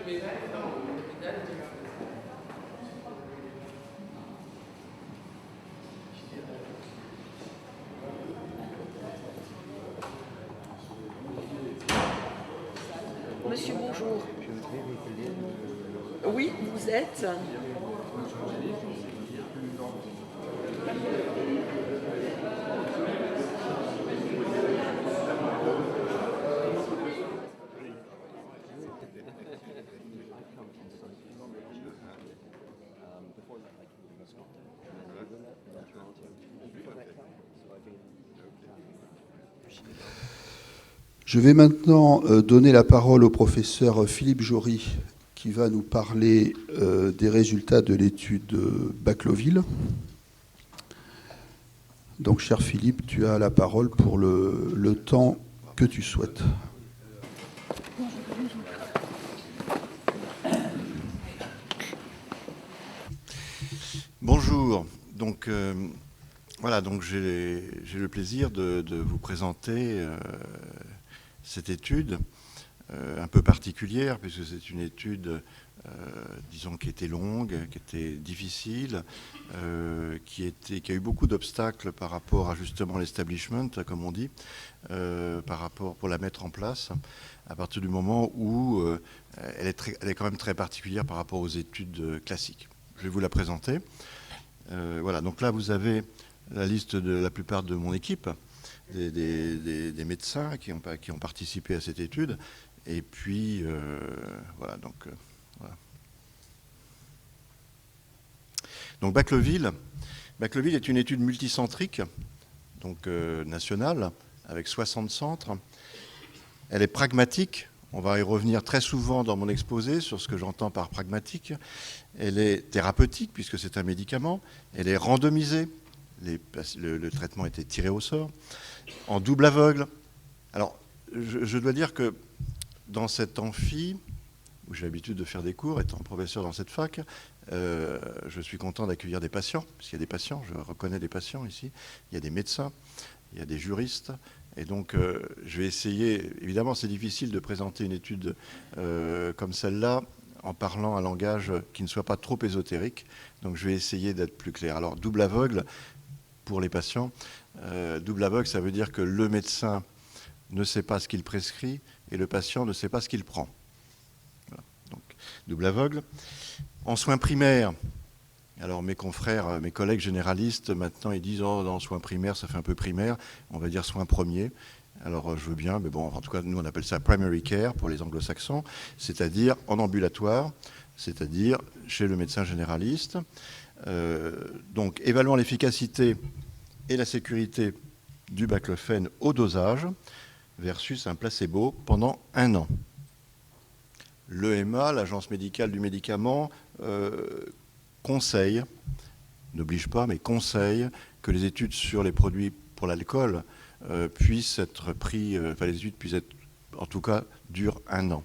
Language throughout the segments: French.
Monsieur, bonjour. Oui, vous êtes. Je vais maintenant donner la parole au professeur Philippe Jory, qui va nous parler des résultats de l'étude Bacloville. Donc, cher Philippe, tu as la parole pour le temps que tu souhaites. Bonjour. Donc, voilà, donc j'ai le plaisir de vous présenter cette étude un peu particulière, puisque c'est une étude, disons, qui était longue, qui était difficile, qui a eu beaucoup d'obstacles par rapport à justement l'establishment, comme on dit, pour la mettre en place, à partir du moment où elle est quand même très particulière par rapport aux études classiques. Je vais vous la présenter. Voilà, donc là, vous avez la liste de la plupart de mon équipe, des médecins qui ont participé à cette étude. Et puis, voilà, donc, voilà. Donc Bacloville est une étude multicentrique, donc nationale, avec 60 centres. Elle est pragmatique. On va y revenir très souvent dans mon exposé sur ce que j'entends par pragmatique. Elle est thérapeutique, puisque c'est un médicament. Elle est randomisée. Le traitement était tiré au sort. En double aveugle. Alors, je dois dire que dans cet amphi, où j'ai l'habitude de faire des cours, étant professeur dans cette fac, je suis content d'accueillir des patients, parce qu'il y a des patients, je reconnais des patients ici. Il y a des médecins, il y a des juristes. Et donc, je vais essayer, évidemment, c'est difficile de présenter une étude comme celle-là en parlant un langage qui ne soit pas trop ésotérique. Donc, je vais essayer d'être plus clair. Alors, double aveugle, pour les patients, double aveugle, ça veut dire que le médecin ne sait pas ce qu'il prescrit et le patient ne sait pas ce qu'il prend. Voilà. Donc, double aveugle. En soins primaires, alors mes confrères, mes collègues généralistes, maintenant ils disent « Oh, dans soins primaires, ça fait un peu primaire, on va dire soins premiers ». Alors je veux bien, mais bon, en tout cas, nous on appelle ça primary care pour les anglo-saxons, c'est-à-dire en ambulatoire, c'est-à-dire chez le médecin généraliste. Donc, évaluant l'efficacité et la sécurité du baclofène au dosage versus un placebo pendant 1 an. L'EMA, l'Agence médicale du médicament, conseille, n'oblige pas, mais conseille que les études sur les produits pour l'alcool puissent être pris, les études puissent être, en tout cas, durent 1 an.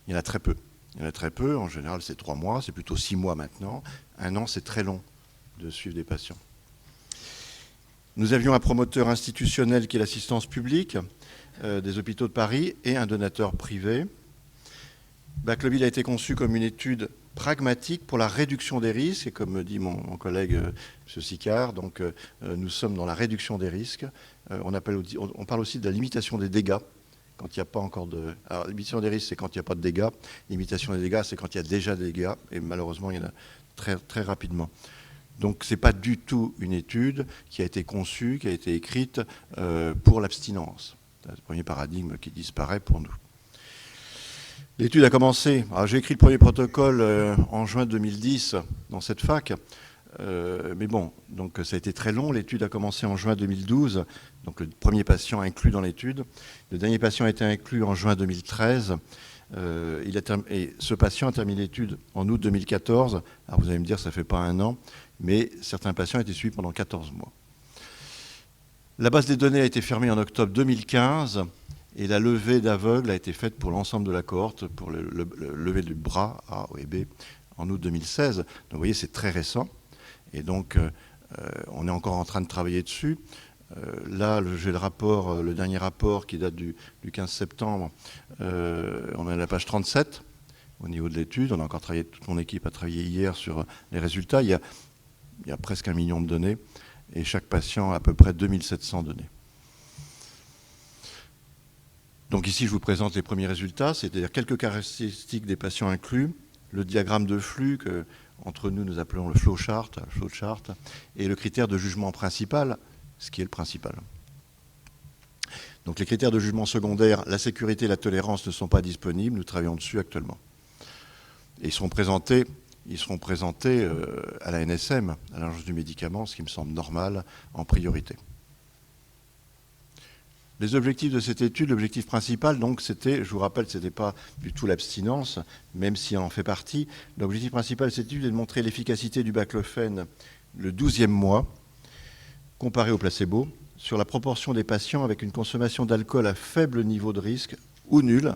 Il y en a très peu. Il y en a très peu, en général c'est 3 mois, c'est plutôt 6 mois maintenant. 1 an, c'est très long de suivre des patients. Nous avions un promoteur institutionnel qui est l'assistance publique des hôpitaux de Paris et un donateur privé. Bacloville a été conçu comme une étude pragmatique pour la réduction des risques, et comme me dit mon collègue M. Sicard, donc nous sommes dans la réduction des risques. On parle aussi de la limitation des dégâts. Quand il n'y a pas encore de... Alors, limitation des risques, c'est quand il n'y a pas de dégâts. Limitation des dégâts, c'est quand il y a déjà des dégâts. Et malheureusement, il y en a très, très rapidement. Donc, ce n'est pas du tout une étude qui a été conçue, qui a été écrite pour l'abstinence. C'est le premier paradigme qui disparaît pour nous. L'étude a commencé... Alors, j'ai écrit le premier protocole en juin 2010 dans cette fac. Mais bon, donc ça a été très long. L'étude a commencé en juin 2012. Donc, le premier patient inclus dans l'étude. Le dernier patient a été inclus en juin 2013. Et ce patient a terminé l'étude en août 2014. Alors, vous allez me dire, ça ne fait pas 1 an. Mais certains patients étaient suivis pendant 14 mois. La base des données a été fermée en octobre 2015 et la levée d'aveugles a été faite pour l'ensemble de la cohorte, pour le lever du bras A et B en août 2016. Donc vous voyez, c'est très récent. Et donc, on est encore en train de travailler dessus. Là, j'ai le rapport, le dernier rapport qui date du 15 septembre. On est à la page 37. au niveau de l'étude. On a encore travaillé, toute mon équipe a travaillé hier sur les résultats. Il y a presque 1 million de données et chaque patient a à peu près 2700 données. Donc ici, je vous présente les premiers résultats, c'est-à-dire quelques caractéristiques des patients inclus, le diagramme de flux que, entre nous, nous appelons le flowchart, et le critère de jugement principal, ce qui est le principal. Donc les critères de jugement secondaire, la sécurité et la tolérance ne sont pas disponibles, nous travaillons dessus actuellement. Et ils seront présentés à la NSM, à l'Agence du médicament, ce qui me semble normal, en priorité. Les objectifs de cette étude, l'objectif principal, donc, c'était, je vous rappelle, ce n'était pas du tout l'abstinence, même si elle en fait partie. L'objectif principal de cette étude est de montrer l'efficacité du baclofène le 12e mois, comparé au placebo, sur la proportion des patients avec une consommation d'alcool à faible niveau de risque ou nulle.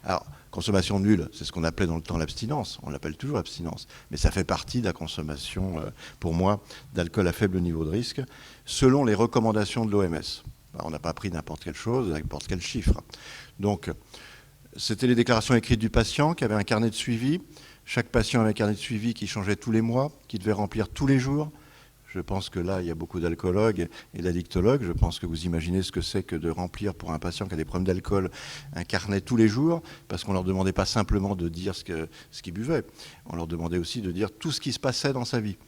Alors, consommation nulle, c'est ce qu'on appelait dans le temps l'abstinence, on l'appelle toujours l'abstinence, mais ça fait partie de la consommation, pour moi, d'alcool à faible niveau de risque, selon les recommandations de l'OMS. On n'a pas pris n'importe quelle chose, n'importe quel chiffre. Donc, c'était les déclarations écrites du patient qui avait un carnet de suivi. Chaque patient avait un carnet de suivi qui changeait tous les mois, qui devait remplir tous les jours. Je pense que là, il y a beaucoup d'alcoologues et d'addictologues. Je pense que vous imaginez ce que c'est que de remplir pour un patient qui a des problèmes d'alcool un carnet tous les jours, parce qu'on ne leur demandait pas simplement de dire ce qu'ils buvaient. On leur demandait aussi de dire tout ce qui se passait dans sa vie.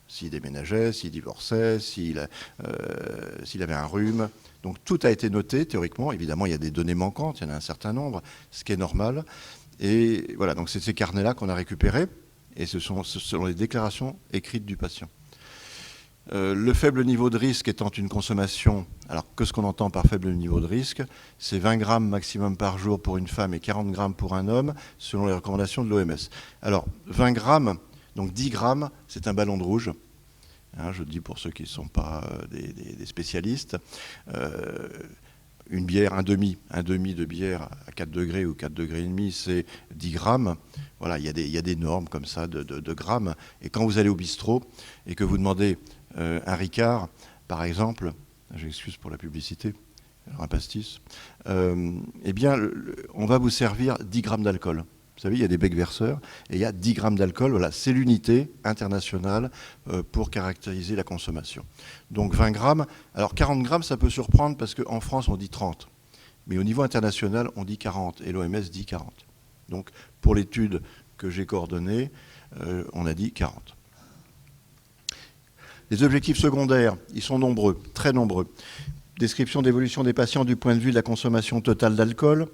S'il déménageait, s'il divorçait, s'il avait un rhume. Donc tout a été noté théoriquement. Évidemment, il y a des données manquantes, il y en a un certain nombre, ce qui est normal. Et voilà, donc c'est ces carnets-là qu'on a récupérés, et ce sont les déclarations écrites du patient. Le faible niveau de risque étant une consommation, alors qu'est-ce qu'on entend par faible niveau de risque? C'est 20 grammes maximum par jour pour une femme et 40 grammes pour un homme, selon les recommandations de l'OMS. Alors, 20 grammes, donc 10 grammes, c'est un ballon de rouge. Hein, je le dis pour ceux qui ne sont pas des spécialistes. Une bière, un demi de bière à 4 degrés ou 4 degrés et demi, c'est 10 grammes. Voilà, il y a des normes comme ça de grammes. Et quand vous allez au bistrot et que vous demandez un Ricard, par exemple, j'excuse pour la publicité, un pastis, eh bien, on va vous servir 10 grammes d'alcool. Vous savez, il y a des becs verseurs et il y a 10 grammes d'alcool. Voilà, c'est l'unité internationale pour caractériser la consommation. Donc 20 grammes. Alors 40 grammes, ça peut surprendre parce qu'en France, on dit 30. Mais au niveau international, on dit 40 et l'OMS dit 40. Donc pour l'étude que j'ai coordonnée, on a dit 40. Les objectifs secondaires, ils sont nombreux, très nombreux. Description d'évolution des patients du point de vue de la consommation totale d'alcool,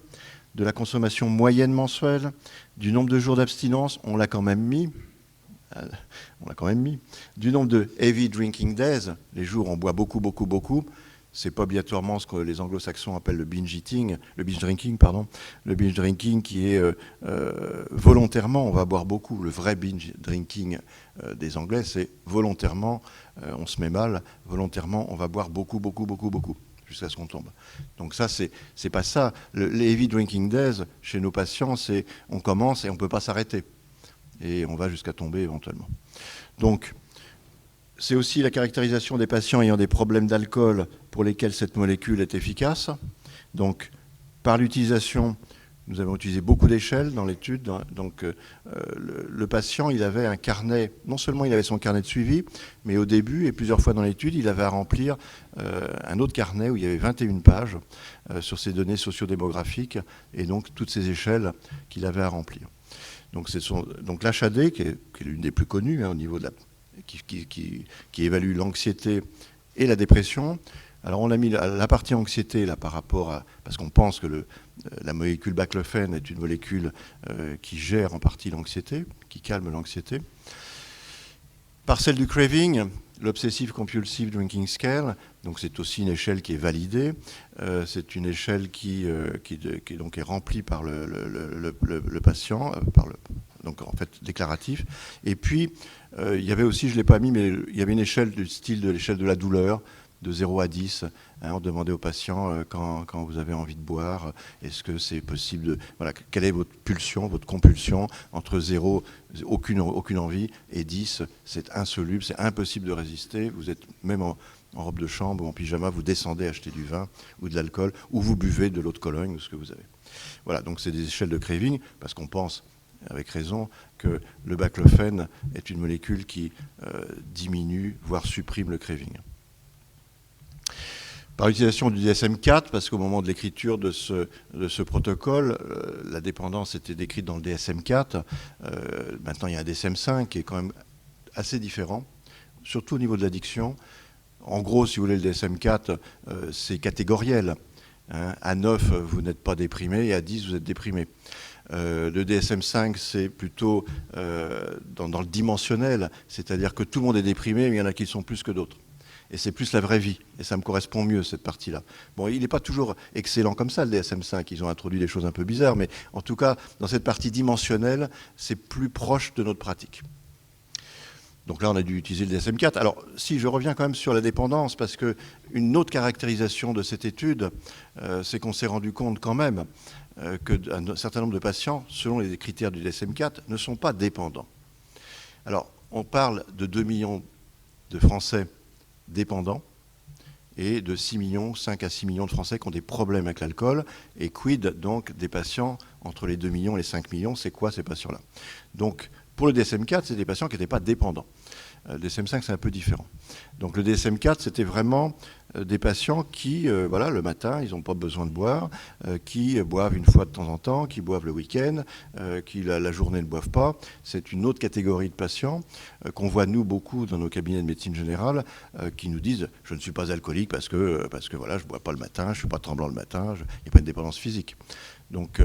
de la consommation moyenne mensuelle, du nombre de jours d'abstinence, on l'a quand même mis, du nombre de heavy drinking days, les jours où on boit beaucoup, beaucoup, beaucoup, c'est pas obligatoirement ce que les anglo-saxons appellent le binge drinking qui est volontairement, on va boire beaucoup. Le vrai binge drinking des Anglais, c'est volontairement, on se met mal, volontairement, on va boire beaucoup, beaucoup, beaucoup, beaucoup, jusqu'à ce qu'on tombe. Donc ça, c'est pas ça. Les heavy drinking days, chez nos patients, c'est on commence et on ne peut pas s'arrêter. Et on va jusqu'à tomber éventuellement. Donc, c'est aussi la caractérisation des patients ayant des problèmes d'alcool pour lesquels cette molécule est efficace. Donc, par l'utilisation, nous avons utilisé beaucoup d'échelles dans l'étude. Donc, le patient, il avait un carnet, non seulement il avait son carnet de suivi, mais au début et plusieurs fois dans l'étude, il avait à remplir un autre carnet où il y avait 21 pages sur ces données sociodémographiques et donc toutes ces échelles qu'il avait à remplir. Donc, l'HAD, qui est l'une des plus connues au niveau de la... Qui évalue l'anxiété et la dépression. Alors on a mis la partie anxiété là par rapport à... Parce qu'on pense que la molécule baclofène est une molécule qui gère en partie l'anxiété, qui calme l'anxiété. Par celle du craving, l'Obsessive Compulsive Drinking Scale, donc c'est aussi une échelle qui est validée. C'est une échelle qui donc est remplie par le patient, donc en fait déclaratif. Et puis, il y avait aussi, je ne l'ai pas mis, mais il y avait une échelle du style de l'échelle de la douleur, de 0 à 10. On demandait aux patients quand vous avez envie de boire, est-ce que c'est possible de... Voilà, quelle est votre pulsion, votre compulsion entre 0, aucune envie, et 10, c'est insoluble, c'est impossible de résister. Vous êtes même en robe de chambre ou en pyjama, vous descendez acheter du vin ou de l'alcool, ou vous buvez de l'eau de Cologne ou ce que vous avez. Voilà, donc c'est des échelles de craving, parce qu'on pense avec raison, que le baclofen est une molécule qui diminue, voire supprime le craving. Par l'utilisation du DSM-4, parce qu'au moment de l'écriture de ce protocole, la dépendance était décrite dans le DSM-4. Maintenant, il y a un DSM-5 qui est quand même assez différent, surtout au niveau de l'addiction. En gros, si vous voulez, le DSM-4, c'est catégoriel. Hein. À 9, vous n'êtes pas déprimé, et à 10, vous êtes déprimé. Le DSM-5, c'est plutôt dans le dimensionnel, c'est-à-dire que tout le monde est déprimé, mais il y en a qui sont plus que d'autres. Et c'est plus la vraie vie, et ça me correspond mieux, cette partie-là. Bon, il n'est pas toujours excellent comme ça, le DSM-5, ils ont introduit des choses un peu bizarres, mais en tout cas, dans cette partie dimensionnelle, c'est plus proche de notre pratique. Donc là, on a dû utiliser le DSM-4. Alors, si je reviens quand même sur la dépendance, parce qu'une autre caractérisation de cette étude, c'est qu'on s'est rendu compte quand même qu'un certain nombre de patients, selon les critères du DSM-4, ne sont pas dépendants. Alors, on parle de 2 millions de Français dépendants et de 5 à 6 millions de Français qui ont des problèmes avec l'alcool. Et quid donc des patients entre les 2 millions et les 5 millions, c'est quoi ces patients-là? Donc, pour le DSM-4, c'est des patients qui n'étaient pas dépendants. Le DSM-5, c'est un peu différent. Donc le DSM-4, c'était vraiment des patients qui, voilà, le matin, ils n'ont pas besoin de boire, qui boivent une fois de temps en temps, qui boivent le week-end, qui la journée ne boivent pas. C'est une autre catégorie de patients qu'on voit, nous, beaucoup dans nos cabinets de médecine générale, qui nous disent « je ne suis pas alcoolique parce que voilà, je ne bois pas le matin, je ne suis pas tremblant le matin, il n'y a pas de dépendance physique ». Donc,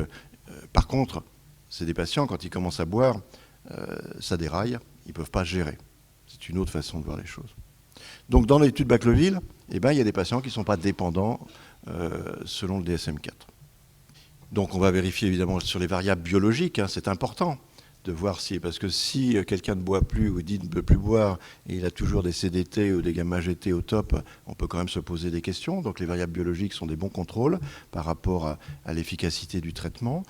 par contre, c'est des patients, quand ils commencent à boire, ça déraille, ils ne peuvent pas gérer. C'est une autre façon de voir les choses. Donc dans l'étude Bacloville, il y a des patients qui ne sont pas dépendants selon le DSM-4. Donc on va vérifier évidemment sur les variables biologiques, hein, c'est important de voir si, parce que si quelqu'un ne boit plus ou dit ne peut plus boire et il a toujours des CDT ou des gamma-GT au top, on peut quand même se poser des questions. Donc les variables biologiques sont des bons contrôles par rapport à l'efficacité du traitement.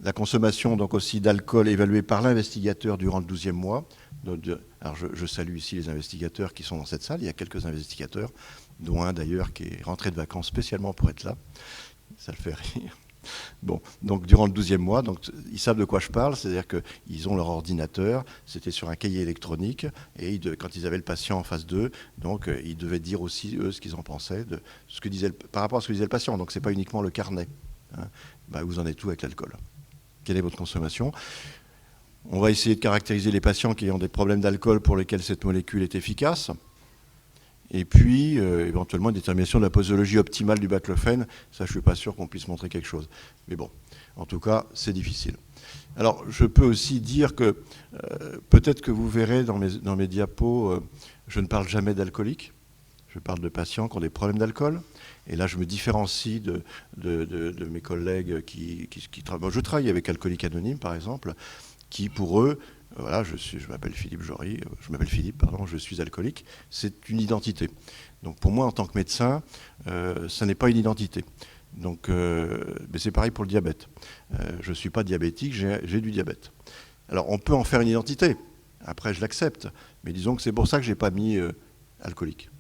La consommation donc aussi d'alcool évaluée par l'investigateur durant le 12e mois. Alors je salue ici les investigateurs qui sont dans cette salle. Il y a quelques investigateurs, dont un d'ailleurs qui est rentré de vacances spécialement pour être là. Ça le fait rire. Bon, donc durant le 12e mois, donc, ils savent de quoi je parle, c'est-à-dire qu'ils ont leur ordinateur, c'était sur un cahier électronique, et quand ils avaient le patient en face d'eux, donc ils devaient dire aussi, eux, ce qu'ils en pensaient, par rapport à ce que disait le patient. Donc ce n'est pas uniquement le carnet. Hein. Vous en êtes tout avec l'alcool. Quelle est votre consommation? On va essayer de caractériser les patients qui ont des problèmes d'alcool pour lesquels cette molécule est efficace. Et puis, éventuellement, une détermination de la posologie optimale du baclofen. Ça, je ne suis pas sûr qu'on puisse montrer quelque chose. Mais bon, en tout cas, c'est difficile. Alors, je peux aussi dire que peut-être que vous verrez dans mes diapos, je ne parle jamais d'alcooliques. Je parle de patients qui ont des problèmes d'alcool. Et là, je me différencie de mes collègues qui travaillent. Je travaille avec Alcooliques Anonymes, par exemple, qui, pour eux, voilà, je m'appelle Philippe Jory, je suis alcoolique. C'est une identité. Donc, pour moi, en tant que médecin, ça n'est pas une identité. Donc, mais c'est pareil pour le diabète. Je ne suis pas diabétique, j'ai du diabète. Alors, on peut en faire une identité. Après, je l'accepte. Mais disons que c'est pour ça que je n'ai pas mis alcoolique.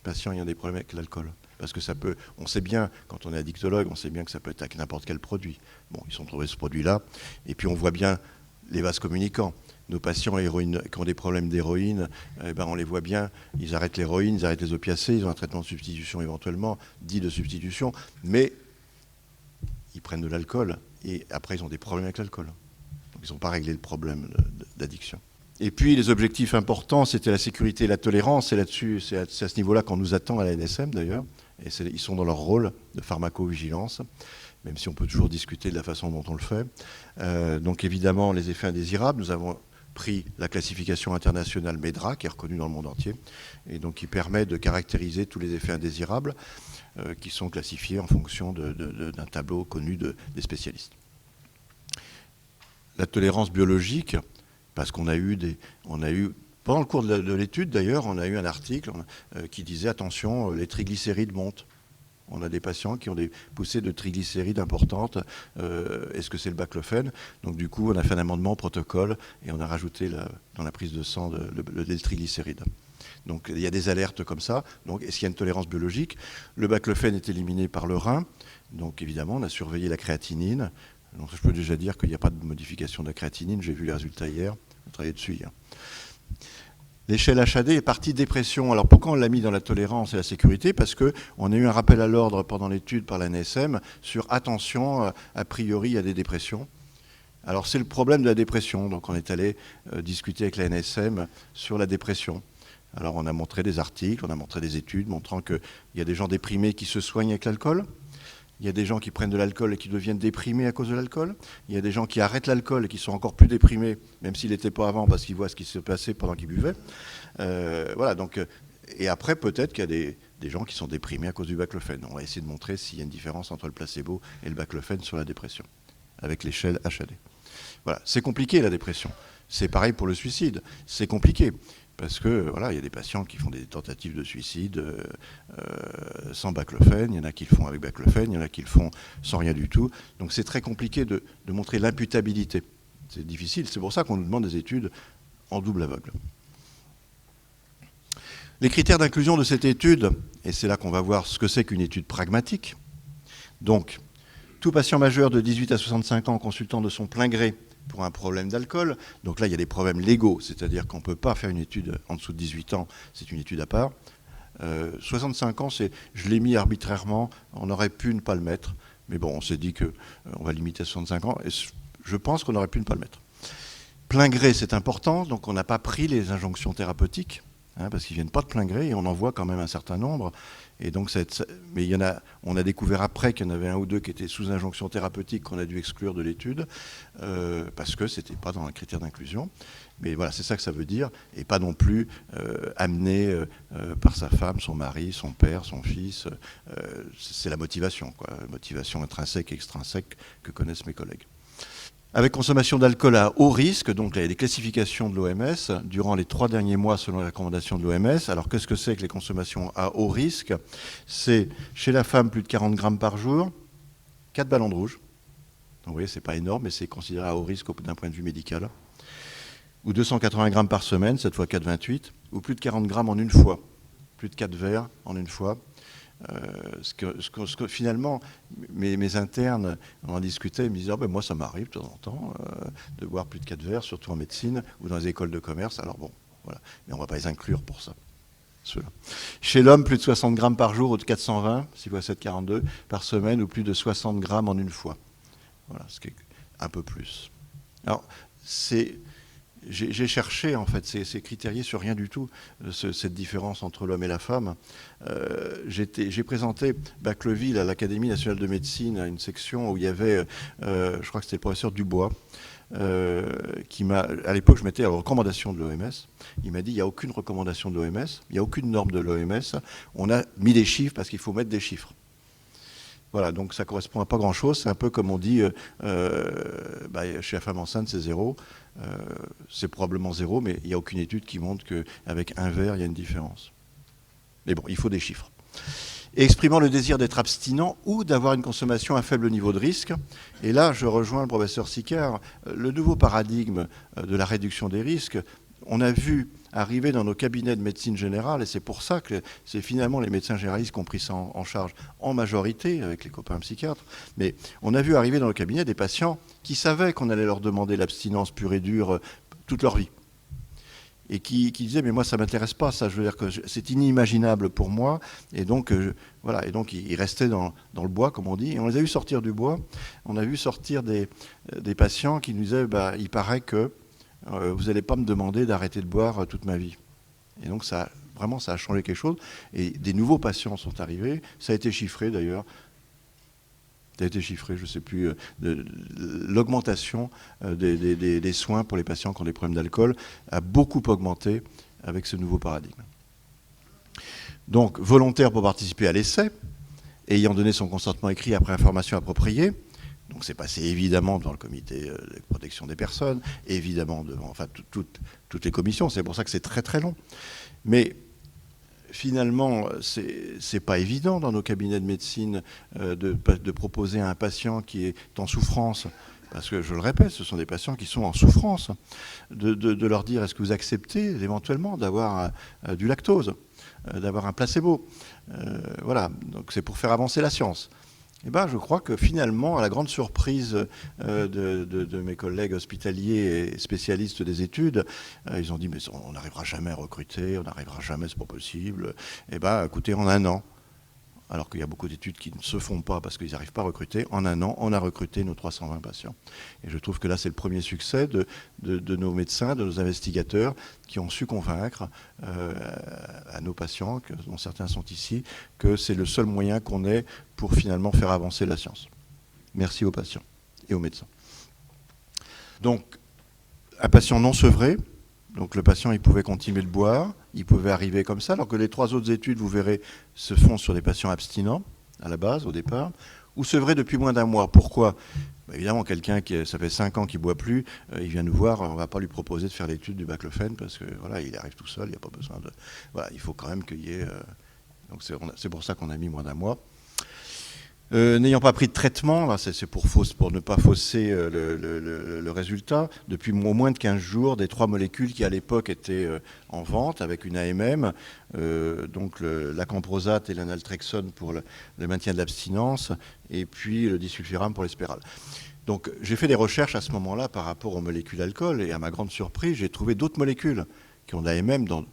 Patients ayant des problèmes avec l'alcool. Parce que ça peut, on sait bien, quand on est addictologue, on sait bien que ça peut être avec n'importe quel produit. Bon, ils ont trouvé ce produit-là. Et puis, on voit bien les vases communicants. Nos patients qui ont des problèmes d'héroïne, on les voit bien, ils arrêtent l'héroïne, ils arrêtent les opiacés, ils ont un traitement de substitution éventuellement, dit de substitution, mais ils prennent de l'alcool et après ils ont des problèmes avec l'alcool. Donc ils n'ont pas réglé le problème d'addiction. Et puis les objectifs importants, c'était la sécurité et la tolérance, et là-dessus, c'est à ce niveau-là qu'on nous attend à la NSM d'ailleurs, et ils sont dans leur rôle de pharmacovigilance, même si on peut toujours discuter de la façon dont on le fait. Donc évidemment, les effets indésirables, nous avons pris la classification internationale MEDRA, qui est reconnue dans le monde entier, et donc qui permet de caractériser tous les effets indésirables qui sont classifiés en fonction d'un tableau connu des spécialistes. La tolérance biologique, parce qu'on a eu pendant le cours de l'étude d'ailleurs, on a eu un article qui disait attention, les triglycérides montent. On a des patients qui ont des poussées de triglycérides importantes. Est-ce que c'est le baclofen? Donc du coup, on a fait un amendement au protocole et on a rajouté dans la prise de sang les triglycérides. Donc il y a des alertes comme ça. Donc est-ce qu'il y a une tolérance biologique? Le baclofen est éliminé par le rein. Donc évidemment, on a surveillé la créatinine. Donc je peux déjà dire qu'il n'y a pas de modification de la créatinine. J'ai vu les résultats hier. On travaille dessus hier. L'échelle HAD est partie dépression. Alors pourquoi on l'a mis dans la tolérance et la sécurité? Parce qu'on a eu un rappel à l'ordre pendant l'étude par la NSM sur attention, a priori, il y a des dépressions. Alors c'est le problème de la dépression. Donc on est allé discuter avec la NSM sur la dépression. Alors on a montré des articles, on a montré des études montrant qu'il y a des gens déprimés qui se soignent avec l'alcool. Il y a des gens qui prennent de l'alcool et qui deviennent déprimés à cause de l'alcool. Il y a des gens qui arrêtent l'alcool et qui sont encore plus déprimés, même s'ils n'étaient pas avant, parce qu'ils voient ce qui se passait pendant qu'ils buvaient. Voilà, donc, et après, peut-être qu'il y a des gens qui sont déprimés à cause du baclofène. On va essayer de montrer s'il y a une différence entre le placebo et le baclofène sur la dépression, avec l'échelle HAD. Voilà, c'est compliqué la dépression. C'est pareil pour le suicide. C'est compliqué. Parce que voilà, il y a des patients qui font des tentatives de suicide sans baclofène, il y en a qui le font avec baclofène, il y en a qui le font sans rien du tout. Donc c'est très compliqué de montrer l'imputabilité. C'est difficile, c'est pour ça qu'on nous demande des études en double aveugle. Les critères d'inclusion de cette étude, et c'est là qu'on va voir ce que c'est qu'une étude pragmatique. Donc, tout patient majeur de 18 à 65 ans consultant de son plein gré pour un problème d'alcool. Donc là, il y a des problèmes légaux, c'est-à-dire qu'on ne peut pas faire une étude en dessous de 18 ans, c'est une étude à part. 65 ans, je l'ai mis arbitrairement, on aurait pu ne pas le mettre, mais bon, on s'est dit qu'on va limiter à 65 ans, et je pense qu'on aurait pu ne pas le mettre. Plein gré, c'est important, donc on n'a pas pris les injonctions thérapeutiques, parce qu'ils ne viennent pas de plein gré, et on en voit quand même un certain nombre. Et donc, mais on a découvert après qu'il y en avait un ou deux qui étaient sous injonction thérapeutique qu'on a dû exclure de l'étude parce que ce n'était pas dans un critère d'inclusion. Mais voilà, c'est ça que ça veut dire, et pas non plus amené par sa femme, son mari, son père, son fils. C'est la motivation, quoi, motivation intrinsèque et extrinsèque que connaissent mes collègues. Avec consommation d'alcool à haut risque, donc il y a des classifications de l'OMS durant les 3 derniers mois selon les recommandations de l'OMS. Alors qu'est-ce que c'est que les consommations à haut risque? C'est chez la femme plus de 40 grammes par jour, 4 ballons de rouge. Donc vous voyez, c'est pas énorme, mais c'est considéré à haut risque d'un point de vue médical. Ou 280 grammes par semaine, cette fois 4,28, ou plus de 40 grammes en une fois, plus de 4 verres en une fois. Ce que finalement, mes internes, on en discutait, ils me disaient moi ça m'arrive de temps en temps de boire plus de 4 verres, surtout en médecine ou dans les écoles de commerce. Alors bon, voilà, mais on ne va pas les inclure pour ça. Ceux-là. Chez l'homme, plus de 60 grammes par jour ou de 420, 6x7,42 par semaine, ou plus de 60 grammes en une fois. Voilà, ce qui est un peu plus. Alors, j'ai cherché en fait ces critériés sur rien du tout, cette différence entre l'homme et la femme. J'ai présenté Bacleville à l'Académie nationale de médecine, à une section où il y avait, je crois que c'était le professeur Dubois, qui m'a, à l'époque je mettais la recommandation de l'OMS, il m'a dit il n'y a aucune recommandation de l'OMS, il n'y a aucune norme de l'OMS, on a mis des chiffres parce qu'il faut mettre des chiffres. Voilà, donc ça ne correspond à pas grand-chose. C'est un peu comme on dit, chez la femme enceinte, c'est 0. C'est probablement 0, mais il n'y a aucune étude qui montre qu'avec un verre, il y a une différence. Mais bon, il faut des chiffres. Et exprimant le désir d'être abstinent ou d'avoir une consommation à faible niveau de risque. Et là, je rejoins le professeur Sicard. Le nouveau paradigme de la réduction des risques, on a vu arriver dans nos cabinets de médecine générale, et c'est pour ça que c'est finalement les médecins généralistes qui ont pris ça en charge en majorité, avec les copains psychiatres, mais on a vu arriver dans nos cabinets des patients qui savaient qu'on allait leur demander l'abstinence pure et dure toute leur vie. Et qui disaient, mais moi ça ne m'intéresse pas, ça, je veux dire que c'est inimaginable pour moi, et donc, voilà, et donc ils restaient dans le bois, comme on dit, et on les a vus sortir du bois, on a vu sortir des patients qui nous disaient, il paraît que vous n'allez pas me demander d'arrêter de boire toute ma vie. Et donc ça a changé quelque chose. Et des nouveaux patients sont arrivés. Ça a été chiffré d'ailleurs. Ça a été chiffré, je ne sais plus, l'augmentation des soins pour les patients qui ont des problèmes d'alcool a beaucoup augmenté avec ce nouveau paradigme. Donc volontaire pour participer à l'essai, ayant donné son consentement écrit après information appropriée. Donc c'est passé évidemment devant le comité de protection des personnes, évidemment devant toutes les commissions, c'est pour ça que c'est très très long. Mais finalement, c'est pas évident dans nos cabinets de médecine de proposer à un patient qui est en souffrance, parce que je le répète, ce sont des patients qui sont en souffrance, de leur dire est-ce que vous acceptez éventuellement d'avoir du lactose, d'avoir un placebo. Voilà, donc c'est pour faire avancer la science. Eh ben, je crois que finalement, à la grande surprise de mes collègues hospitaliers et spécialistes des études, ils ont dit mais on n'arrivera jamais à recruter, on n'arrivera jamais, c'est pas possible. Eh ben, écoutez, en un an, alors qu'il y a beaucoup d'études qui ne se font pas parce qu'ils n'arrivent pas à recruter, en un an, on a recruté nos 320 patients. Et je trouve que là, c'est le premier succès de nos médecins, de nos investigateurs, qui ont su convaincre à nos patients, dont certains sont ici, que c'est le seul moyen qu'on ait pour finalement faire avancer la science. Merci aux patients et aux médecins. Donc, un patient non sevré, donc le patient, il pouvait continuer de boire, il pouvait arriver comme ça, alors que les 3 autres études, vous verrez, se font sur des patients abstinents, à la base, au départ, ou sevrés depuis moins d'un mois. Pourquoi ? Évidemment, quelqu'un ça fait 5 ans qu'il ne boit plus, il vient nous voir, on ne va pas lui proposer de faire l'étude du baclofène, parce que voilà, il arrive tout seul, il n'y a pas besoin de... Voilà, il faut quand même qu'il y ait... Donc c'est pour ça qu'on a mis moins d'un mois. N'ayant pas pris de traitement, là, c'est pour ne pas fausser le résultat, depuis moins de 15 jours, des 3 molécules qui à l'époque étaient en vente avec une AMM, donc l'acamprosate et l'analtrexone pour le maintien de l'abstinence, et puis le disulfiram pour les spirales. Donc j'ai fait des recherches à ce moment-là par rapport aux molécules alcool, et à ma grande surprise, j'ai trouvé d'autres molécules qui ont de l'AMM dans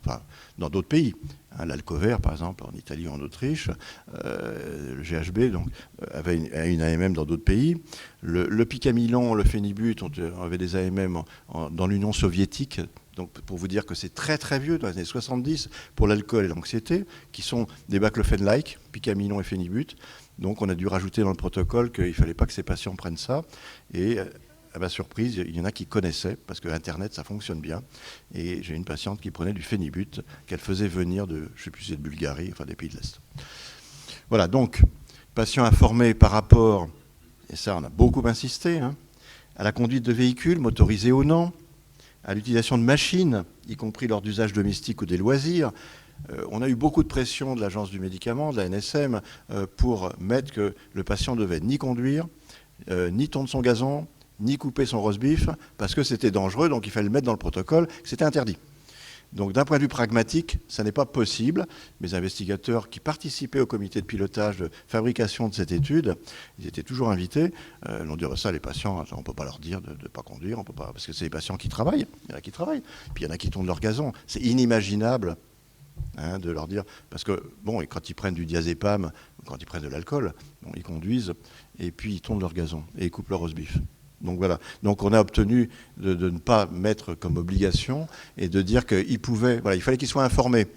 d'autres pays. L'Alcover, par exemple, en Italie ou en Autriche, le GHB donc, avait une AMM dans d'autres pays. Le Picamilon, le Phénibut avait des AMM dans l'Union soviétique. Donc, pour vous dire que c'est très très vieux, dans les années 70, pour l'alcool et l'anxiété, qui sont des baclofène-like, Picamilon et Phénibut. Donc, on a dû rajouter dans le protocole qu'il ne fallait pas que ces patients prennent ça. Et à ma surprise, il y en a qui connaissaient, parce que Internet, ça fonctionne bien. Et j'ai une patiente qui prenait du Phénibut, qu'elle faisait venir de, je ne sais plus si c'est de Bulgarie, enfin des pays de l'Est. Voilà, donc, patient informé par rapport, et ça on a beaucoup insisté, à la conduite de véhicules, motorisés ou non, à l'utilisation de machines, y compris lors d'usage domestique ou des loisirs. On a eu beaucoup de pression de l'Agence du médicament, de la NSM, pour mettre que le patient ne devait ni conduire, ni tondre son gazon, ni couper son roast beef, parce que c'était dangereux, donc il fallait le mettre dans le protocole, c'était interdit. Donc d'un point de vue pragmatique, ça n'est pas possible. Mes investigateurs qui participaient au comité de pilotage de fabrication de cette étude, ils étaient toujours invités. Ils ont dit ça, les patients, on ne peut pas leur dire de ne pas conduire, on peut pas, parce que c'est les patients qui travaillent. Il y en a qui travaillent, puis il y en a qui tondent leur gazon. C'est inimaginable de leur dire, parce que bon, et quand ils prennent du diazépam, quand ils prennent de l'alcool, bon, ils conduisent, et puis ils tondent leur gazon, et ils coupent leur roast beef. Donc voilà. Donc on a obtenu de ne pas mettre comme obligation et de dire qu'il pouvait, voilà, il fallait qu'il soit informé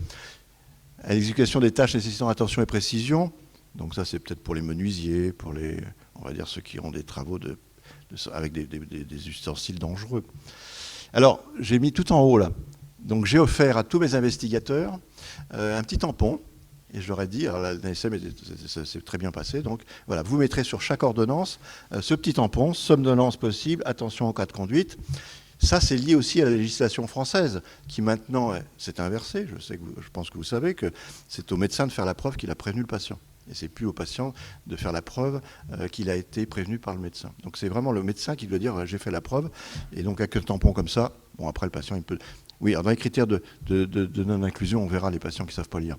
à l'exécution des tâches nécessitant attention et précision. Donc ça c'est peut-être pour les menuisiers, pour les, on va dire ceux qui ont des travaux avec des ustensiles dangereux. Alors j'ai mis tout en haut là. Donc j'ai offert à tous mes investigateurs un petit tampon. Et je leur ai dit, alors la NSM, ça s'est très bien passé, donc voilà, vous mettrez sur chaque ordonnance ce petit tampon, somnolence possible, attention en cas de conduite. Ça, c'est lié aussi à la législation française, qui maintenant s'est inversée. Je pense que vous savez que c'est au médecin de faire la preuve qu'il a prévenu le patient. Et c'est plus au patient de faire la preuve qu'il a été prévenu par le médecin. Donc c'est vraiment le médecin qui doit dire, j'ai fait la preuve. Et donc avec un tampon comme ça, bon après le patient, il peut... Oui, alors dans les critères de non-inclusion, on verra les patients qui ne savent pas lire.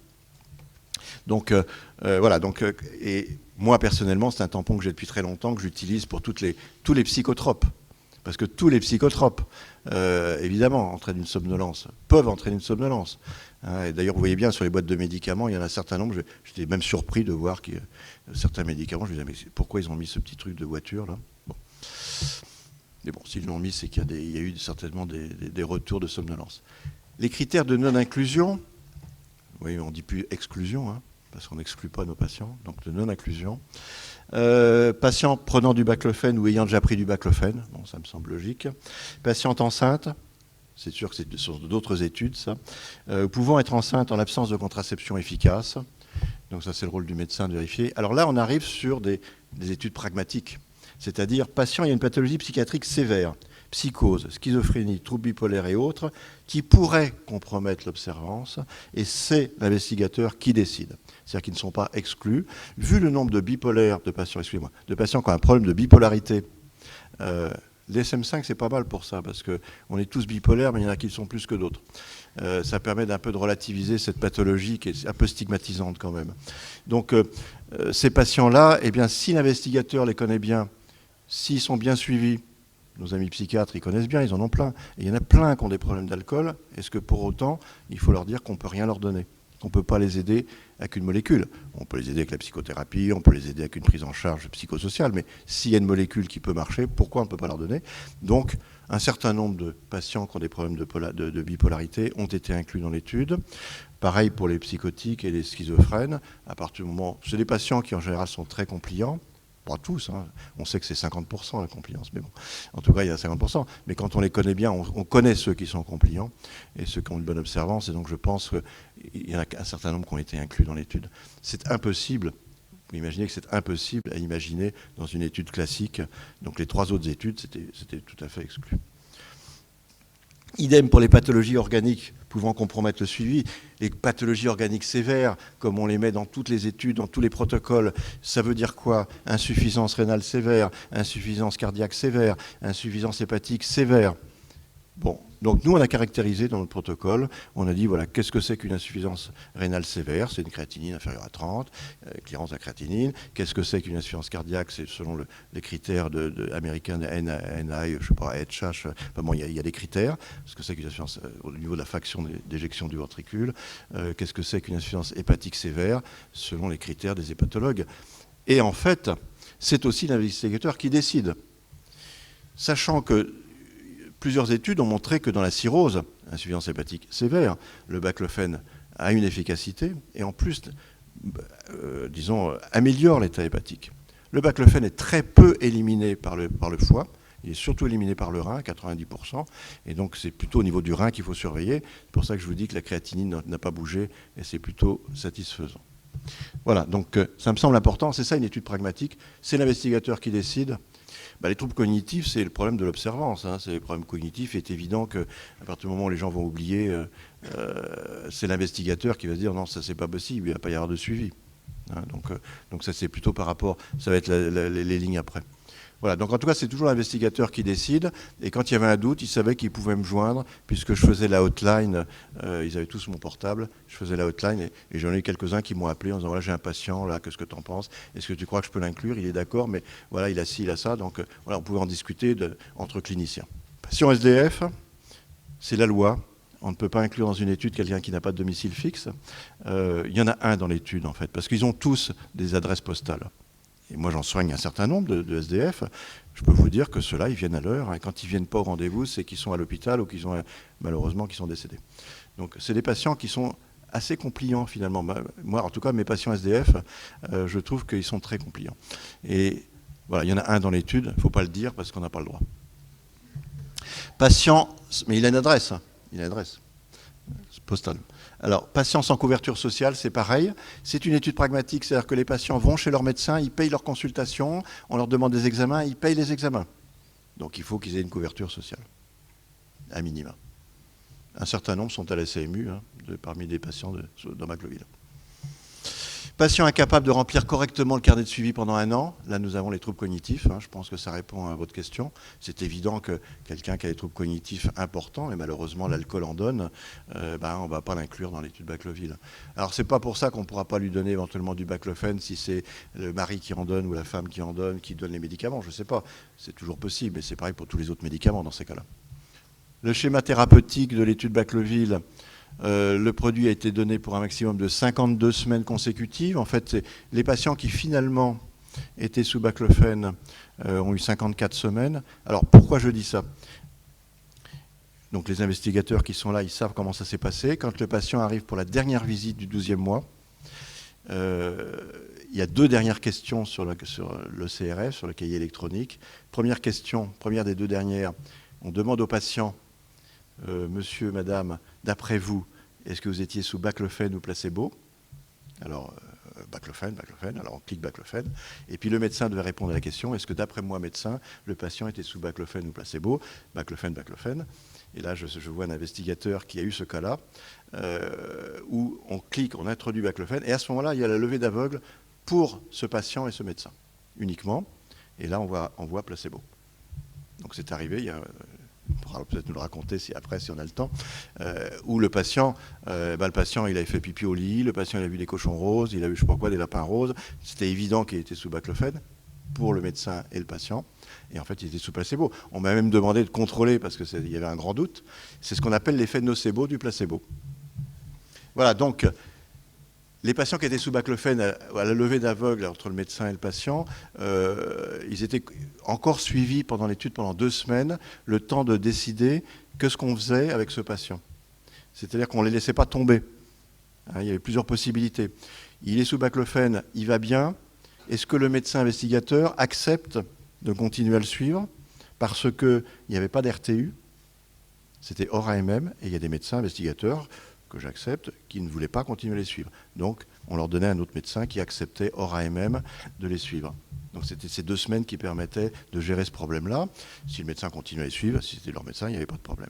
Donc voilà, et moi personnellement, c'est un tampon que j'ai depuis très longtemps, que j'utilise pour tous les psychotropes. Parce que tous les psychotropes, évidemment, entraînent une somnolence, peuvent entraîner une somnolence. Et d'ailleurs, vous voyez bien, sur les boîtes de médicaments, il y en a un certain nombre, j'étais même surpris de voir que certains médicaments, je me disais, mais pourquoi ils ont mis ce petit truc de voiture là ? Bon. Mais bon, s'ils l'ont mis, c'est qu'il y a eu certainement des retours de somnolence. Les critères de non-inclusion, oui, on ne dit plus exclusion, parce qu'on n'exclut pas nos patients, donc de non-inclusion. Patient prenant du baclofène ou ayant déjà pris du baclofène, bon, ça me semble logique. Patiente enceinte, c'est sûr que c'est sur d'autres études, ça. Pouvant être enceinte en l'absence de contraception efficace, donc ça c'est le rôle du médecin de vérifier. Alors là, on arrive sur des études pragmatiques, c'est-à-dire patient ayant une pathologie psychiatrique sévère, psychose, schizophrénie, troubles bipolaires et autres, qui pourraient compromettre l'observance, et c'est l'investigateur qui décide. C'est-à-dire qu'ils ne sont pas exclus. Vu le nombre de patients qui ont un problème de bipolarité, DSM-5, c'est pas mal pour ça, parce qu'on est tous bipolaires, mais il y en a qui le sont plus que d'autres. Ça permet d'un peu de relativiser cette pathologie qui est un peu stigmatisante quand même. Donc, ces patients-là, eh bien, si l'investigateur les connaît bien, s'ils sont bien suivis, nos amis psychiatres, ils connaissent bien, ils en ont plein. Et il y en a plein qui ont des problèmes d'alcool. Est-ce que pour autant, il faut leur dire qu'on ne peut rien leur donner, qu'on ne peut pas les aider avec une molécule? On peut les aider avec la psychothérapie, on peut les aider avec une prise en charge psychosociale, mais s'il y a une molécule qui peut marcher, pourquoi on ne peut pas leur donner? Donc, un certain nombre de patients qui ont des problèmes de bipolarité ont été inclus dans l'étude. Pareil pour les psychotiques et les schizophrènes. À partir du moment, c'est des patients qui en général sont très compliants. Pas tous, hein. On sait que c'est 50% la compliance, mais bon, en tout cas il y a 50%. Mais quand on les connaît bien, on connaît ceux qui sont compliants et ceux qui ont une bonne observance, et donc je pense qu'il y en a un certain nombre qui ont été inclus dans l'étude. C'est impossible, vous imaginez que c'est impossible à imaginer dans une étude classique, donc les 3 autres études, c'était tout à fait exclu. Idem pour les pathologies organiques pouvant compromettre le suivi. Les pathologies organiques sévères, comme on les met dans toutes les études, dans tous les protocoles, ça veut dire quoi? Insuffisance rénale sévère, insuffisance cardiaque sévère, insuffisance hépatique sévère. Bon, donc nous on a caractérisé dans notre protocole, on a dit voilà, qu'est-ce que c'est qu'une insuffisance rénale sévère? C'est une créatinine inférieure à 30, clearance de la créatinine. Qu'est-ce que c'est qu'une insuffisance cardiaque? C'est selon les critères américains de NI, je sais pas, HH, enfin bon, il y a des critères. Ce que c'est qu'une insuffisance au niveau de la fraction d'éjection du ventricule. Qu'est-ce que c'est qu'une insuffisance hépatique sévère? Selon les critères des hépatologues. Et en fait, c'est aussi l'investigateur qui décide. Sachant que plusieurs études ont montré que dans la cirrhose, insuffisance hépatique sévère, le baclofène a une efficacité et en plus, disons, améliore l'état hépatique. Le baclofène est très peu éliminé par le foie, il est surtout éliminé par le rein, 90%, et donc c'est plutôt au niveau du rein qu'il faut surveiller. C'est pour ça que je vous dis que la créatinine n'a pas bougé et c'est plutôt satisfaisant. Voilà, donc ça me semble important, c'est ça une étude pragmatique, c'est l'investigateur qui décide. Les troubles cognitifs, c'est le problème de l'observance. Hein. C'est le problème cognitif. Il est évident qu'à partir du moment où les gens vont oublier, c'est l'investigateur qui va se dire non, ça c'est pas possible, il ne va pas y avoir de suivi. Hein. Donc ça c'est plutôt par rapport, ça va être les lignes après. Voilà, donc en tout cas c'est toujours l'investigateur qui décide, et quand il y avait un doute, il savait qu'il pouvait me joindre, puisque je faisais la hotline, ils avaient tous mon portable, je faisais la hotline, et j'en ai eu quelques-uns qui m'ont appelé en disant voilà j'ai un patient là, qu'est-ce que tu en penses, est-ce que tu crois que je peux l'inclure? Il est d'accord, mais voilà il a ci, il a ça, donc voilà on pouvait en discuter entre cliniciens. Patient SDF, c'est la loi. On ne peut pas inclure dans une étude quelqu'un qui n'a pas de domicile fixe. Il y en a un dans l'étude en fait, parce qu'ils ont tous des adresses postales. Et moi, j'en soigne un certain nombre de SDF. Je peux vous dire que ceux-là, ils viennent à l'heure. Et quand ils ne viennent pas au rendez-vous, c'est qu'ils sont à l'hôpital ou qu'ils ont, malheureusement, qu'ils sont décédés. Donc, c'est des patients qui sont assez compliants, finalement. Moi, en tout cas, mes patients SDF, je trouve qu'ils sont très compliants. Et voilà, il y en a un dans l'étude. Il ne faut pas le dire parce qu'on n'a pas le droit. Patient, mais il a une adresse. Il a une adresse postale. Alors, patients sans couverture sociale, c'est pareil. C'est une étude pragmatique, c'est-à-dire que les patients vont chez leur médecin, ils payent leur consultation, on leur demande des examens, ils payent les examens. Donc, il faut qu'ils aient une couverture sociale, à minima. Un certain nombre sont à la CMU, hein, parmi les patients dans Bacloville. Patient incapable de remplir correctement le carnet de suivi pendant 1 an. Là, nous avons les troubles cognitifs. Hein, je pense que ça répond à votre question. C'est évident que quelqu'un qui a des troubles cognitifs importants, et malheureusement l'alcool en donne, on ne va pas l'inclure dans l'étude Bacloville. Alors, c'est pas pour ça qu'on ne pourra pas lui donner éventuellement du baclofène si c'est le mari qui en donne ou la femme qui en donne, qui donne les médicaments. Je ne sais pas. C'est toujours possible, et c'est pareil pour tous les autres médicaments dans ces cas-là. Le schéma thérapeutique de l'étude Bacloville. Le produit a été donné pour un maximum de 52 semaines consécutives. En fait, les patients qui finalement étaient sous baclofène ont eu 54 semaines. Alors, pourquoi je dis ça? Donc, les investigateurs qui sont là, ils savent comment ça s'est passé. Quand le patient arrive pour la dernière visite du 12e mois, il y a 2 dernières questions sur le CRF, sur le cahier électronique. Première question, première des 2 dernières, on demande au patient monsieur, madame, d'après vous, est-ce que vous étiez sous baclofène ou placebo? Alors, baclofène, alors on clique baclofène. Et puis le médecin devait répondre à la question, est-ce que d'après moi, médecin, le patient était sous baclofène ou placebo? Baclofène. Et là, je vois un investigateur qui a eu ce cas-là, où on clique, on introduit baclofène, et à ce moment-là, il y a la levée d'aveugle pour ce patient et ce médecin, uniquement. Et là, on voit placebo. Donc c'est arrivé, on pourra peut-être nous le raconter si on a le temps, où le patient, il avait fait pipi au lit, le patient il a vu des cochons roses, il a vu je sais pas quoi, des lapins roses. C'était évident qu'il était sous baclofène pour le médecin et le patient. Et en fait, il était sous placebo. On m'a même demandé de contrôler parce qu'il y avait un grand doute. C'est ce qu'on appelle l'effet nocebo du placebo. Voilà, donc les patients qui étaient sous baclofène à la levée d'aveugle entre le médecin et le patient, ils étaient encore suivis pendant l'étude pendant 2 semaines, le temps de décider ce qu'on faisait avec ce patient. C'est-à-dire qu'on ne les laissait pas tomber. Il y avait plusieurs possibilités. Il est sous baclofène, il va bien. Est-ce que le médecin investigateur accepte de continuer à le suivre parce qu'il n'y avait pas d'RTU? C'était hors AMM, et il y a des médecins investigateurs que j'accepte, qui ne voulaient pas continuer à les suivre. Donc, on leur donnait un autre médecin qui acceptait, hors AMM, de les suivre. Donc, c'était ces 2 semaines qui permettaient de gérer ce problème-là. Si le médecin continuait à les suivre, si c'était leur médecin, il n'y avait pas de problème.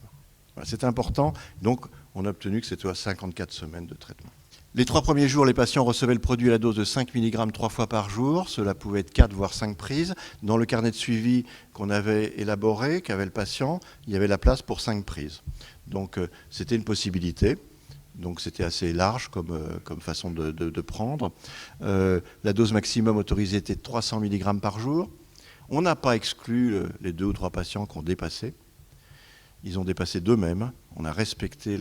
Voilà, c'était important. Donc, on a obtenu que c'était à 54 semaines de traitement. Les 3 premiers jours, les patients recevaient le produit à la dose de 5 mg 3 fois par jour. Cela pouvait être 4 voire 5 prises. Dans le carnet de suivi qu'on avait élaboré, qu'avait le patient, il y avait la place pour 5 prises. Donc, c'était une possibilité. Donc c'était assez large comme façon de prendre. La dose maximum autorisée était de 300 mg par jour. On n'a pas exclu les 2 ou 3 patients qui ont dépassé. Ils ont dépassé d'eux-mêmes. On a respecté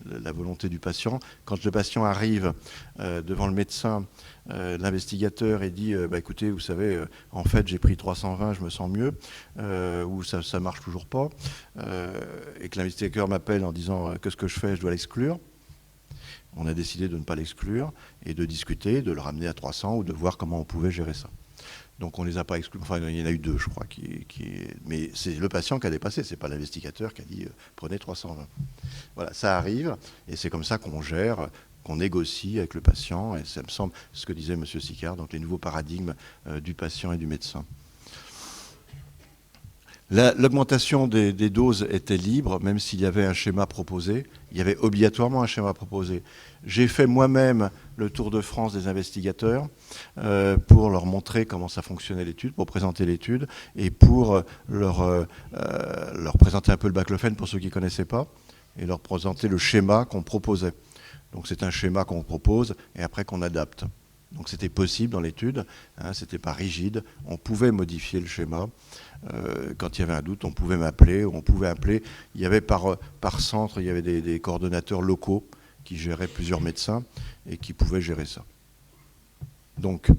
la volonté du patient. Quand le patient arrive devant le médecin, l'investigateur, et dit écoutez, vous savez, en fait, j'ai pris 320, je me sens mieux, ou ça ne marche toujours pas, et que l'investigateur m'appelle en disant qu'est-ce que je fais, je dois l'exclure. On a décidé de ne pas l'exclure et de discuter, de le ramener à 300 ou de voir comment on pouvait gérer ça. Donc on ne les a pas exclus, enfin il y en a eu 2 je crois, mais c'est le patient qui a dépassé, ce n'est pas l'investigateur qui a dit prenez 320. Voilà, ça arrive et c'est comme ça qu'on gère, qu'on négocie avec le patient, et ça me semble ce que disait M. Sicard, donc les nouveaux paradigmes du patient et du médecin. L'augmentation des doses était libre, même s'il y avait un schéma proposé. Il y avait obligatoirement un schéma proposé. J'ai fait moi-même le tour de France des investigateurs pour leur montrer comment ça fonctionnait l'étude, pour présenter l'étude et pour leur présenter un peu le baclofène pour ceux qui ne connaissaient pas et leur présenter le schéma qu'on proposait. Donc c'est un schéma qu'on propose et après qu'on adapte. Donc c'était possible dans l'étude, ce n'était pas rigide, on pouvait modifier le schéma. Quand il y avait un doute, on pouvait m'appeler, on pouvait appeler. Il y avait par centre, il y avait des coordonnateurs locaux qui géraient plusieurs médecins et qui pouvaient gérer ça. Donc,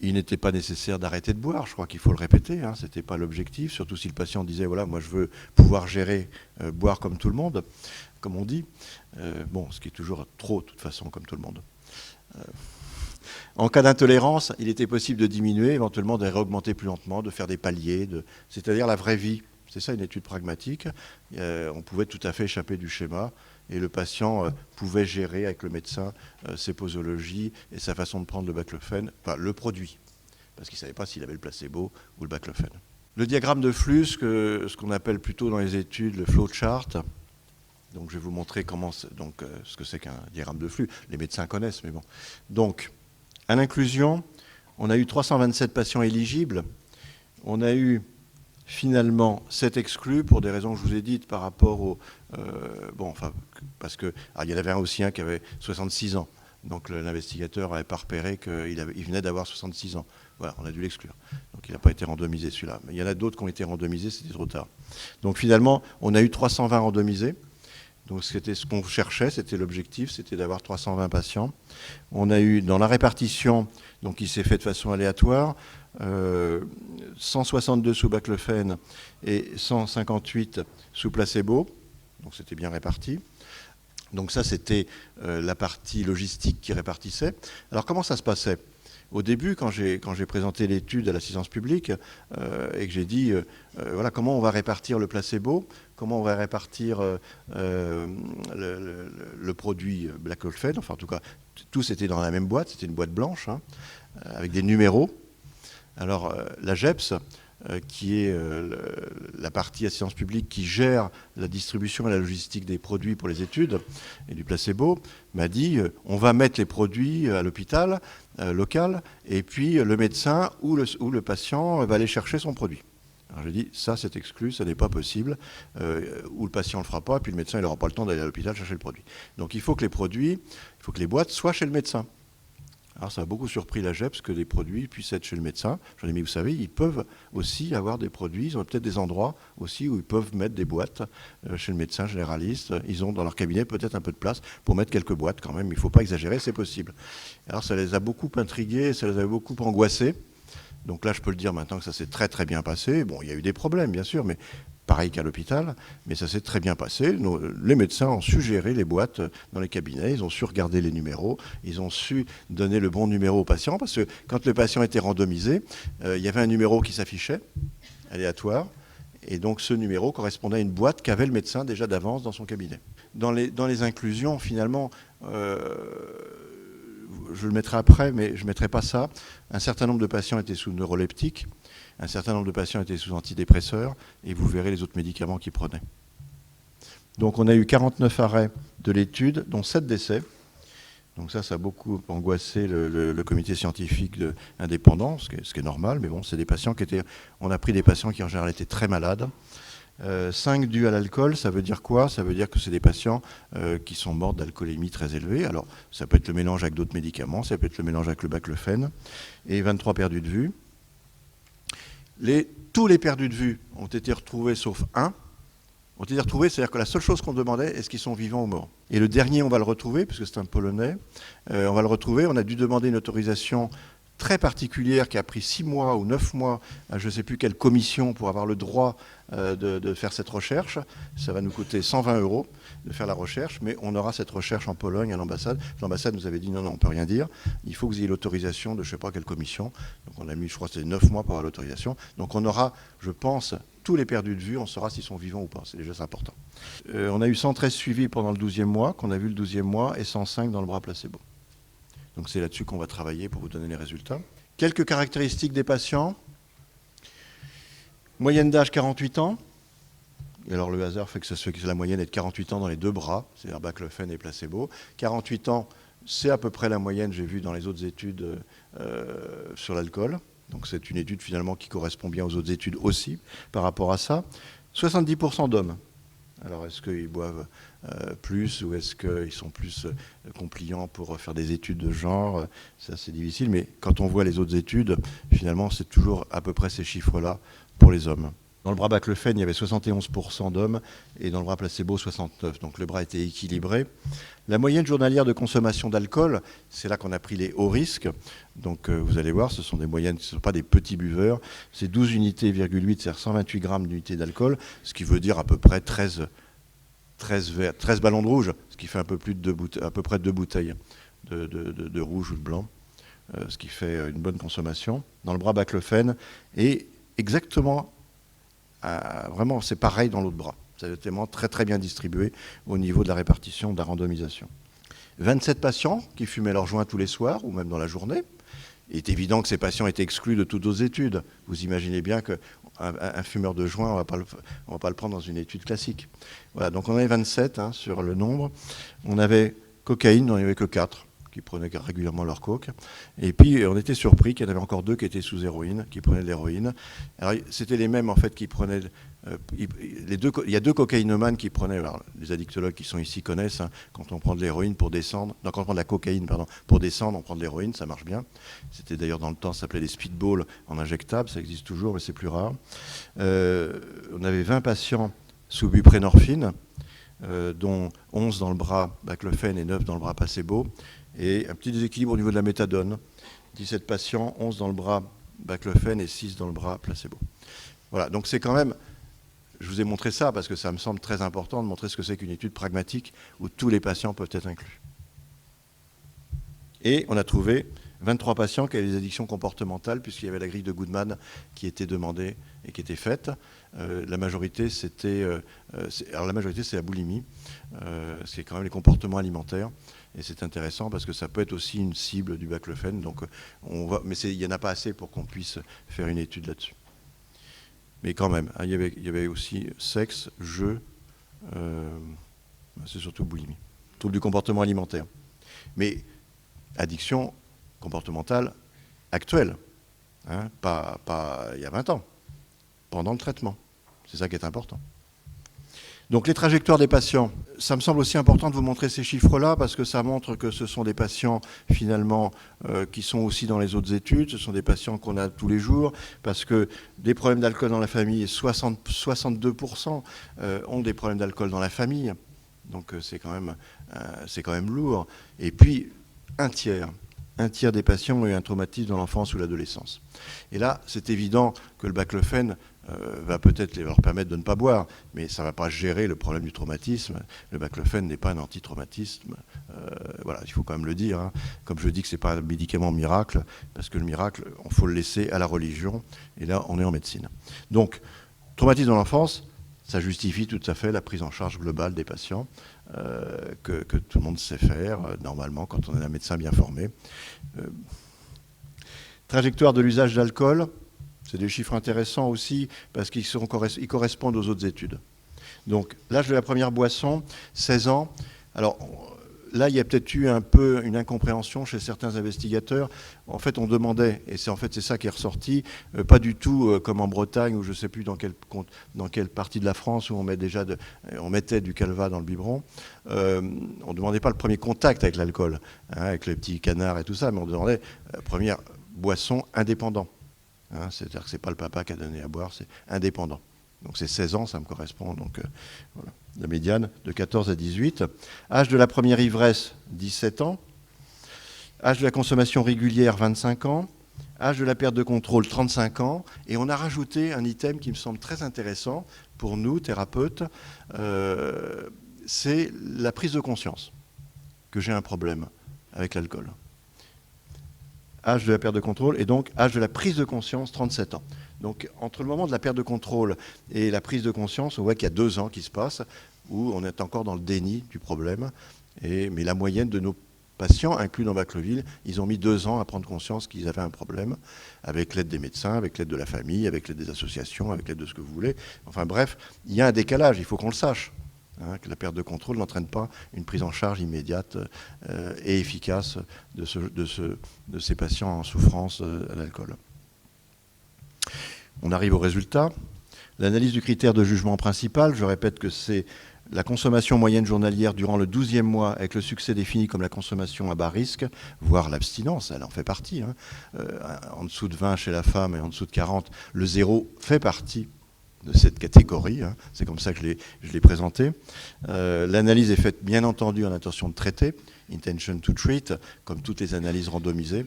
il n'était pas nécessaire d'arrêter de boire, je crois qu'il faut le répéter, ce n'était pas l'objectif, surtout si le patient disait, voilà, moi je veux pouvoir gérer, boire comme tout le monde, comme on dit. Ce qui est toujours trop, de toute façon, comme tout le monde. En cas d'intolérance, il était possible de diminuer, éventuellement de réaugmenter plus lentement, de faire des paliers, c'est-à-dire la vraie vie. C'est ça une étude pragmatique. On pouvait tout à fait échapper du schéma et le patient pouvait gérer avec le médecin ses posologies et sa façon de prendre le baclofène, enfin le produit, parce qu'il ne savait pas s'il avait le placebo ou le baclofène. Le diagramme de flux, ce qu'on appelle plutôt dans les études le flowchart. Donc je vais vous montrer ce que c'est qu'un diagramme de flux. Les médecins connaissent, mais bon. Donc, à l'inclusion, on a eu 327 patients éligibles. On a eu finalement 7 exclus pour des raisons que je vous ai dites par rapport au... parce que il y en avait aussi un qui avait 66 ans. Donc l'investigateur n'avait pas repéré qu'il venait d'avoir 66 ans. Voilà, on a dû l'exclure. Donc il n'a pas été randomisé celui-là. Mais il y en a d'autres qui ont été randomisés, c'était trop tard. Donc finalement, on a eu 320 randomisés. Donc c'était ce qu'on cherchait, c'était l'objectif, c'était d'avoir 320 patients. On a eu dans la répartition, donc qui s'est fait de façon aléatoire, 162 sous baclofène et 158 sous placebo. Donc c'était bien réparti. Donc ça c'était la partie logistique qui répartissait. Alors comment ça se passait ? Au début, quand j'ai présenté l'étude à l'assistance publique et que j'ai dit voilà comment on va répartir le placebo, comment on va répartir le produit baclofène, enfin en tout cas tous étaient dans la même boîte, c'était une boîte blanche avec des numéros. Alors la GEPS, qui est la partie assistance publique qui gère la distribution et la logistique des produits pour les études et du placebo, m'a dit on va mettre les produits à l'hôpital local et puis le médecin ou le patient va aller chercher son produit. Alors je dis, ça c'est exclu, ça n'est pas possible, ou le patient ne le fera pas, puis le médecin il n'aura pas le temps d'aller à l'hôpital chercher le produit. Donc il faut que les boîtes soient chez le médecin. Alors ça a beaucoup surpris la GEPS que des produits puissent être chez le médecin. J'en ai mis, vous savez, ils peuvent aussi avoir des produits, ils ont peut-être des endroits aussi où ils peuvent mettre des boîtes chez le médecin généraliste. Ils ont dans leur cabinet peut-être un peu de place pour mettre quelques boîtes quand même. Il ne faut pas exagérer, c'est possible. Alors ça les a beaucoup intrigués, ça les a beaucoup angoissés. Donc là, je peux le dire maintenant que ça s'est très très bien passé. Bon, il y a eu des problèmes, bien sûr, mais pareil qu'à l'hôpital, mais ça s'est très bien passé. Les médecins ont su gérer les boîtes dans les cabinets, ils ont su regarder les numéros, ils ont su donner le bon numéro au patient, parce que quand le patient était randomisé, il y avait un numéro qui s'affichait, aléatoire, et donc ce numéro correspondait à une boîte qu'avait le médecin déjà d'avance dans son cabinet. Dans les inclusions, finalement, je le mettrai après, mais je ne mettrai pas ça. Un certain nombre de patients étaient sous neuroleptiques, un certain nombre de patients étaient sous antidépresseurs, et vous verrez les autres médicaments qu'ils prenaient. Donc on a eu 49 arrêts de l'étude, dont 7 décès. Donc ça a beaucoup angoissé le comité scientifique indépendant, ce qui est normal, mais bon, c'est des patients on a pris des patients qui en général étaient très malades. 5 dus à l'alcool, ça veut dire quoi? Ça veut dire que c'est des patients qui sont morts d'alcoolémie très élevée. Alors, ça peut être le mélange avec d'autres médicaments, ça peut être le mélange avec le baclofène. Et 23 perdus de vue. Tous les perdus de vue ont été retrouvés, sauf un. Ont été retrouvés, c'est-à-dire que la seule chose qu'on demandait, est-ce qu'ils sont vivants ou morts? Et le dernier, on va le retrouver, puisque c'est un Polonais. On va le retrouver, on a dû demander une autorisation très particulière qui a pris 6 mois ou 9 mois à je ne sais plus quelle commission pour avoir le droit de faire cette recherche. Ça va nous coûter 120 € de faire la recherche, mais on aura cette recherche en Pologne à l'ambassade. L'ambassade nous avait dit non, on ne peut rien dire. Il faut que vous ayez l'autorisation de je ne sais pas quelle commission. Donc on a mis, je crois que c'était 9 mois pour avoir l'autorisation. Donc on aura, je pense, tous les perdus de vue, on saura s'ils sont vivants ou pas. C'est déjà important. On a eu 113 suivis pendant le 12e mois, qu'on a vu le 12e mois, et 105 dans le bras placebo. Donc c'est là-dessus qu'on va travailler pour vous donner les résultats. Quelques caractéristiques des patients. Moyenne d'âge 48 ans. Et alors le hasard fait que la moyenne est de 48 ans dans les deux bras, c'est-à-dire baclofène et placebo. 48 ans, c'est à peu près la moyenne, j'ai vu dans les autres études sur l'alcool. Donc c'est une étude finalement qui correspond bien aux autres études aussi par rapport à ça. 70% d'hommes. Alors est-ce qu'ils boivent plus ou est-ce qu'ils sont plus compliants pour faire des études de genre? C'est assez difficile, mais quand on voit les autres études, finalement c'est toujours à peu près ces chiffres-là pour les hommes. Dans le bras baclofène, il y avait 71% d'hommes et dans le bras placebo, 69%. Donc le bras était équilibré. La moyenne journalière de consommation d'alcool, c'est là qu'on a pris les hauts risques. Donc vous allez voir, ce sont des moyennes, ce ne sont pas des petits buveurs. C'est 12 unités,8, c'est-à-dire 128 grammes d'unité d'alcool, ce qui veut dire à peu près 13 ballons de rouge, ce qui fait à peu près 2 bouteilles de rouge ou de blanc, ce qui fait une bonne consommation. Dans le bras baclofène, et exactement, vraiment c'est pareil dans l'autre bras. C'est tellement très très bien distribué au niveau de la répartition, de la randomisation. 27 patients qui fumaient leur joint tous les soirs ou même dans la journée. Il est évident que ces patients étaient exclus de toutes nos études. Vous imaginez bien qu'un fumeur de joint, on ne va pas le prendre dans une étude classique. Voilà, donc on avait 27 sur le nombre. On avait cocaïne, on n'y avait que 4 qui prenaient régulièrement leur coke. Et puis on était surpris qu'il y en avait encore 2 qui étaient sous héroïne, qui prenaient de l'héroïne. Alors c'était les mêmes en fait qui prenaient... il y a 2 cocaïnomanes qui prenaient, alors, les addictologues qui sont ici connaissent, quand on prend de l'héroïne pour descendre, non, quand on prend de la cocaïne, pardon, pour descendre, on prend de l'héroïne, ça marche bien. C'était d'ailleurs dans le temps, ça s'appelait des speedballs en injectable, ça existe toujours, mais c'est plus rare. On avait 20 patients sous buprenorphine, dont 11 dans le bras baclofène et 9 dans le bras placebo, et un petit déséquilibre au niveau de la méthadone. 17 patients, 11 dans le bras baclofène et 6 dans le bras placebo. Voilà, donc c'est quand même... Je vous ai montré ça parce que ça me semble très important de montrer ce que c'est qu'une étude pragmatique où tous les patients peuvent être inclus. Et on a trouvé 23 patients qui avaient des addictions comportementales puisqu'il y avait la grille de Goodman qui était demandée et qui était faite. La majorité, c'est la boulimie, c'est quand même les comportements alimentaires. Et c'est intéressant parce que ça peut être aussi une cible du baclofène. Donc mais il n'y en a pas assez pour qu'on puisse faire une étude là-dessus. Mais quand même, il y avait aussi sexe, jeu, c'est surtout boulimie. Trouble du comportement alimentaire. Mais addiction comportementale actuelle, pas il y a 20 ans. pendant le traitement. C'est ça qui est important. Donc les trajectoires des patients, ça me semble aussi important de vous montrer ces chiffres-là parce que ça montre que ce sont des patients finalement qui sont aussi dans les autres études, ce sont des patients qu'on a tous les jours parce que des problèmes d'alcool dans la famille, 62% ont des problèmes d'alcool dans la famille, donc c'est quand même lourd. Et puis un tiers des patients ont eu un traumatisme dans l'enfance ou l'adolescence. Et là, c'est évident que le baclofène va peut-être leur permettre de ne pas boire, mais ça ne va pas gérer le problème du traumatisme. Le baclofène n'est pas un antitraumatisme. Voilà, il faut quand même le dire. Hein. Comme je dis que ce n'est pas un médicament miracle, parce que le miracle, il faut le laisser à la religion, et là, on est en médecine. Donc, traumatisme dans l'enfance, ça justifie tout à fait la prise en charge globale des patients que tout le monde sait faire, normalement, quand on est un médecin bien formé. Trajectoire de l'usage d'alcool, c'est des chiffres intéressants aussi parce qu'ils correspondent aux autres études. Donc, l'âge de la première boisson, 16 ans. Alors, là, il y a peut-être eu un peu une incompréhension chez certains investigateurs. En fait, on demandait, et c'est ça qui est ressorti, pas du tout comme en Bretagne, ou je ne sais plus dans quelle partie de la France où on mettait du calva dans le biberon. On ne demandait pas le premier contact avec l'alcool, hein, avec les petits canards et tout ça, mais on demandait première boisson indépendant. Hein, c'est-à-dire que ce n'est pas le papa qui a donné à boire, c'est indépendant. Donc c'est 16 ans, ça me correspond. Donc voilà, la médiane de 14 à 18. Âge de la première ivresse, 17 ans. Âge de la consommation régulière, 25 ans. Âge de la perte de contrôle, 35 ans. Et on a rajouté un item qui me semble très intéressant pour nous, thérapeutes. C'est la prise de conscience que j'ai un problème avec l'alcool. Âge de la perte de contrôle et donc âge de la prise de conscience, 37 ans. Donc entre le moment de la perte de contrôle et la prise de conscience, on voit qu'il y a 2 ans qui se passent où on est encore dans le déni du problème. Mais la moyenne de nos patients, inclus dans Bacloville, ils ont mis 2 ans à prendre conscience qu'ils avaient un problème avec l'aide des médecins, avec l'aide de la famille, avec l'aide des associations, avec l'aide de ce que vous voulez. Enfin bref, il y a un décalage, il faut qu'on le sache. Hein, que la perte de contrôle n'entraîne pas une prise en charge immédiate et efficace de ces patients en souffrance à l'alcool. On arrive au résultat. L'analyse du critère de jugement principal, je répète que c'est la consommation moyenne journalière durant le 12e mois avec le succès défini comme la consommation à bas risque, voire l'abstinence, elle en fait partie. Hein. En dessous de 20 chez la femme et en dessous de 40, le 0 fait partie de cette catégorie, hein. C'est comme ça que je l'ai présenté. L'analyse est faite bien entendu en intention de traiter, intention to treat, comme toutes les analyses randomisées.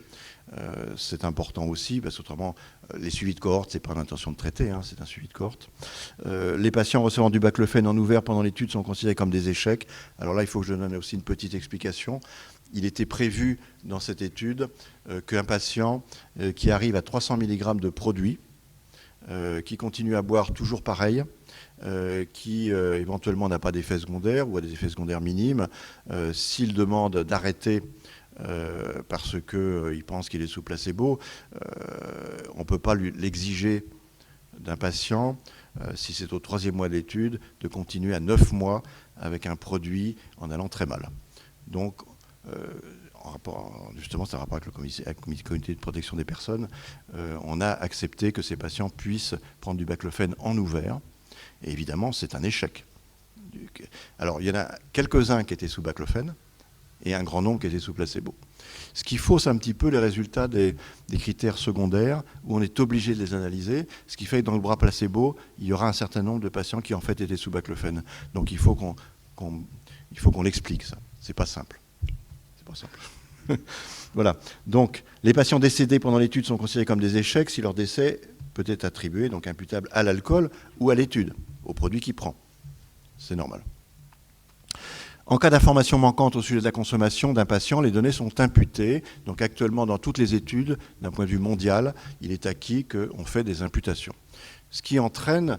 C'est important aussi, parce qu'autrement, les suivis de cohorte, ce n'est pas une intention de traiter, hein, c'est un suivi de cohorte. Les patients recevant du baclofène en ouvert pendant l'étude sont considérés comme des échecs. Alors là, il faut que je donne aussi une petite explication. Il était prévu dans cette étude qu'un patient qui arrive à 300 mg de produit, qui continue à boire toujours pareil, qui éventuellement n'a pas d'effets secondaires ou a des effets secondaires minimes, s'il demande d'arrêter parce qu'il pense qu'il est sous placebo, on ne peut pas l'exiger d'un patient, si c'est au 3e mois d'étude, de continuer à 9 mois avec un produit en allant très mal. Donc, justement, ça a rapport avec le comité de protection des personnes, on a accepté que ces patients puissent prendre du baclofène en ouvert. Et évidemment, c'est un échec. Alors, il y en a quelques-uns qui étaient sous baclofène et un grand nombre qui étaient sous placebo. Ce qui fausse un petit peu les résultats des critères secondaires, où on est obligé de les analyser, ce qui fait que dans le bras placebo, il y aura un certain nombre de patients qui en fait étaient sous baclofène. Donc il faut qu'on l'explique, ça. C'est pas simple. C'est pas simple. Voilà. Donc, les patients décédés pendant l'étude sont considérés comme des échecs si leur décès peut être attribué, donc imputable à l'alcool ou à l'étude, au produit qu'il prend. C'est normal. En cas d'information manquante au sujet de la consommation d'un patient, les données sont imputées. Donc actuellement, dans toutes les études, d'un point de vue mondial, il est acquis qu'on fait des imputations. Ce qui entraîne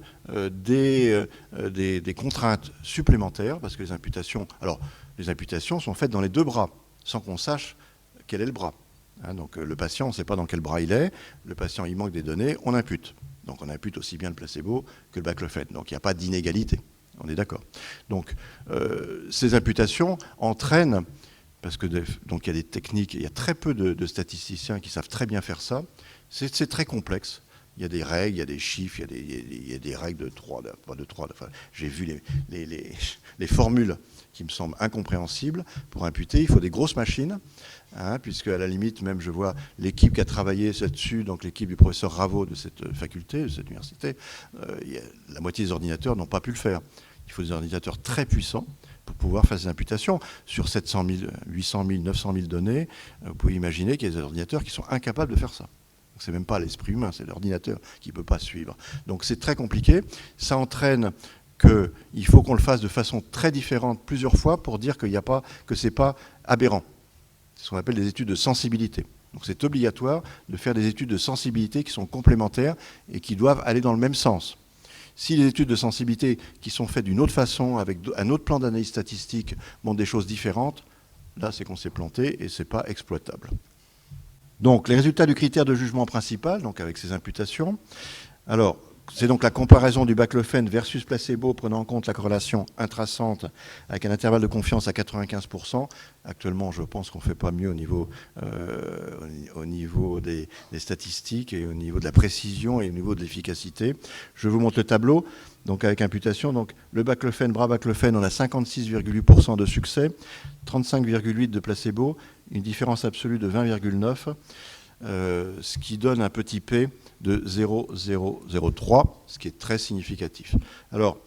des contraintes supplémentaires, parce que les imputations sont faites dans les 2 bras, sans qu'on sache quel est le bras. Hein, donc le patient, on ne sait pas dans quel bras il est. Le patient, il manque des données, on impute. Donc on impute aussi bien le placebo que le baclofène. Donc il n'y a pas d'inégalité. On est d'accord. Donc ces imputations entraînent, parce que donc il y a des techniques, il y a très peu de statisticiens qui savent très bien faire ça. C'est très complexe. il y a des règles, il y a des chiffres, il y a des règles de 3, pas de 3. Enfin, j'ai vu les formules qui me semblent incompréhensibles. Pour imputer, il faut des grosses machines, hein, puisque à la limite, même je vois l'équipe qui a travaillé là-dessus, donc l'équipe du professeur Raveau de cette faculté, de cette université, la moitié des ordinateurs n'ont pas pu le faire. Il faut des ordinateurs très puissants pour pouvoir faire ces imputations. Sur 700 000, 800 000, 900 000 données, vous pouvez imaginer qu'il y a des ordinateurs qui sont incapables de faire ça. Ce n'est même pas l'esprit humain, c'est l'ordinateur qui ne peut pas suivre. Donc c'est très compliqué. Ça entraîne qu'il faut qu'on le fasse de façon très différente plusieurs fois pour dire qu'il n'y a pas, que ce n'est pas aberrant. C'est ce qu'on appelle des études de sensibilité. Donc c'est obligatoire de faire des études de sensibilité qui sont complémentaires et qui doivent aller dans le même sens. Si les études de sensibilité qui sont faites d'une autre façon, avec un autre plan d'analyse statistique, montrent des choses différentes, là c'est qu'on s'est planté et ce n'est pas exploitable. Donc les résultats du critère de jugement principal, donc avec ces imputations. Alors, c'est donc la comparaison du baclofen versus placebo prenant en compte la corrélation intracente avec un intervalle de confiance à 95%. Actuellement, je pense qu'on ne fait pas mieux au niveau des statistiques et au niveau de la précision et au niveau de l'efficacité. Je vous montre le tableau, donc avec imputation. Donc, le baclofen, bras baclofen, on a 56,8% de succès, 35,8% de placebo, une différence absolue de 20,9%. Ce qui donne un petit P de 0,003, ce qui est très significatif. Alors,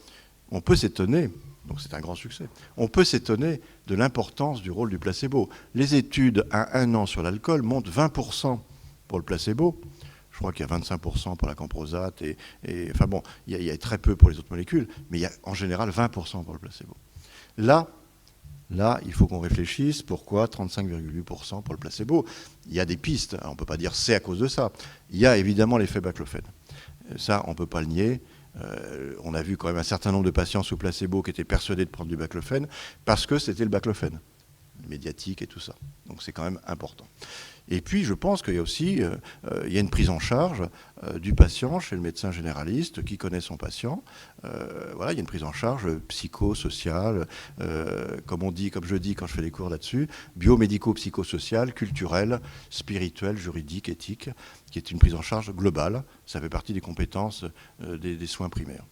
on peut s'étonner, donc c'est un grand succès, on peut s'étonner de l'importance du rôle du placebo. Les études à 1 an sur l'alcool montrent 20% pour le placebo. Je crois qu'il y a 25% pour la camprosate, enfin bon, il y a très peu pour les autres molécules, mais il y a en général 20% pour le placebo. Là, il faut qu'on réfléchisse. Pourquoi 35,8% pour le placebo? Il y a des pistes. Alors, on ne peut pas dire c'est à cause de ça. Il y a évidemment l'effet baclofen. Ça, on ne peut pas le nier. On a vu quand même un certain nombre de patients sous placebo qui étaient persuadés de prendre du baclofen parce que c'était le baclofen, médiatique et tout ça. Donc c'est quand même important. Et puis, je pense qu'il y a aussi il y a une prise en charge du patient chez le médecin généraliste qui connaît son patient. Voilà, il y a une prise en charge psychosociale, comme je dis quand je fais les cours là-dessus, biomédico-psychosociale, culturelle, spirituelle, juridique, éthique, qui est une prise en charge globale. Ça fait partie des compétences des soins primaires.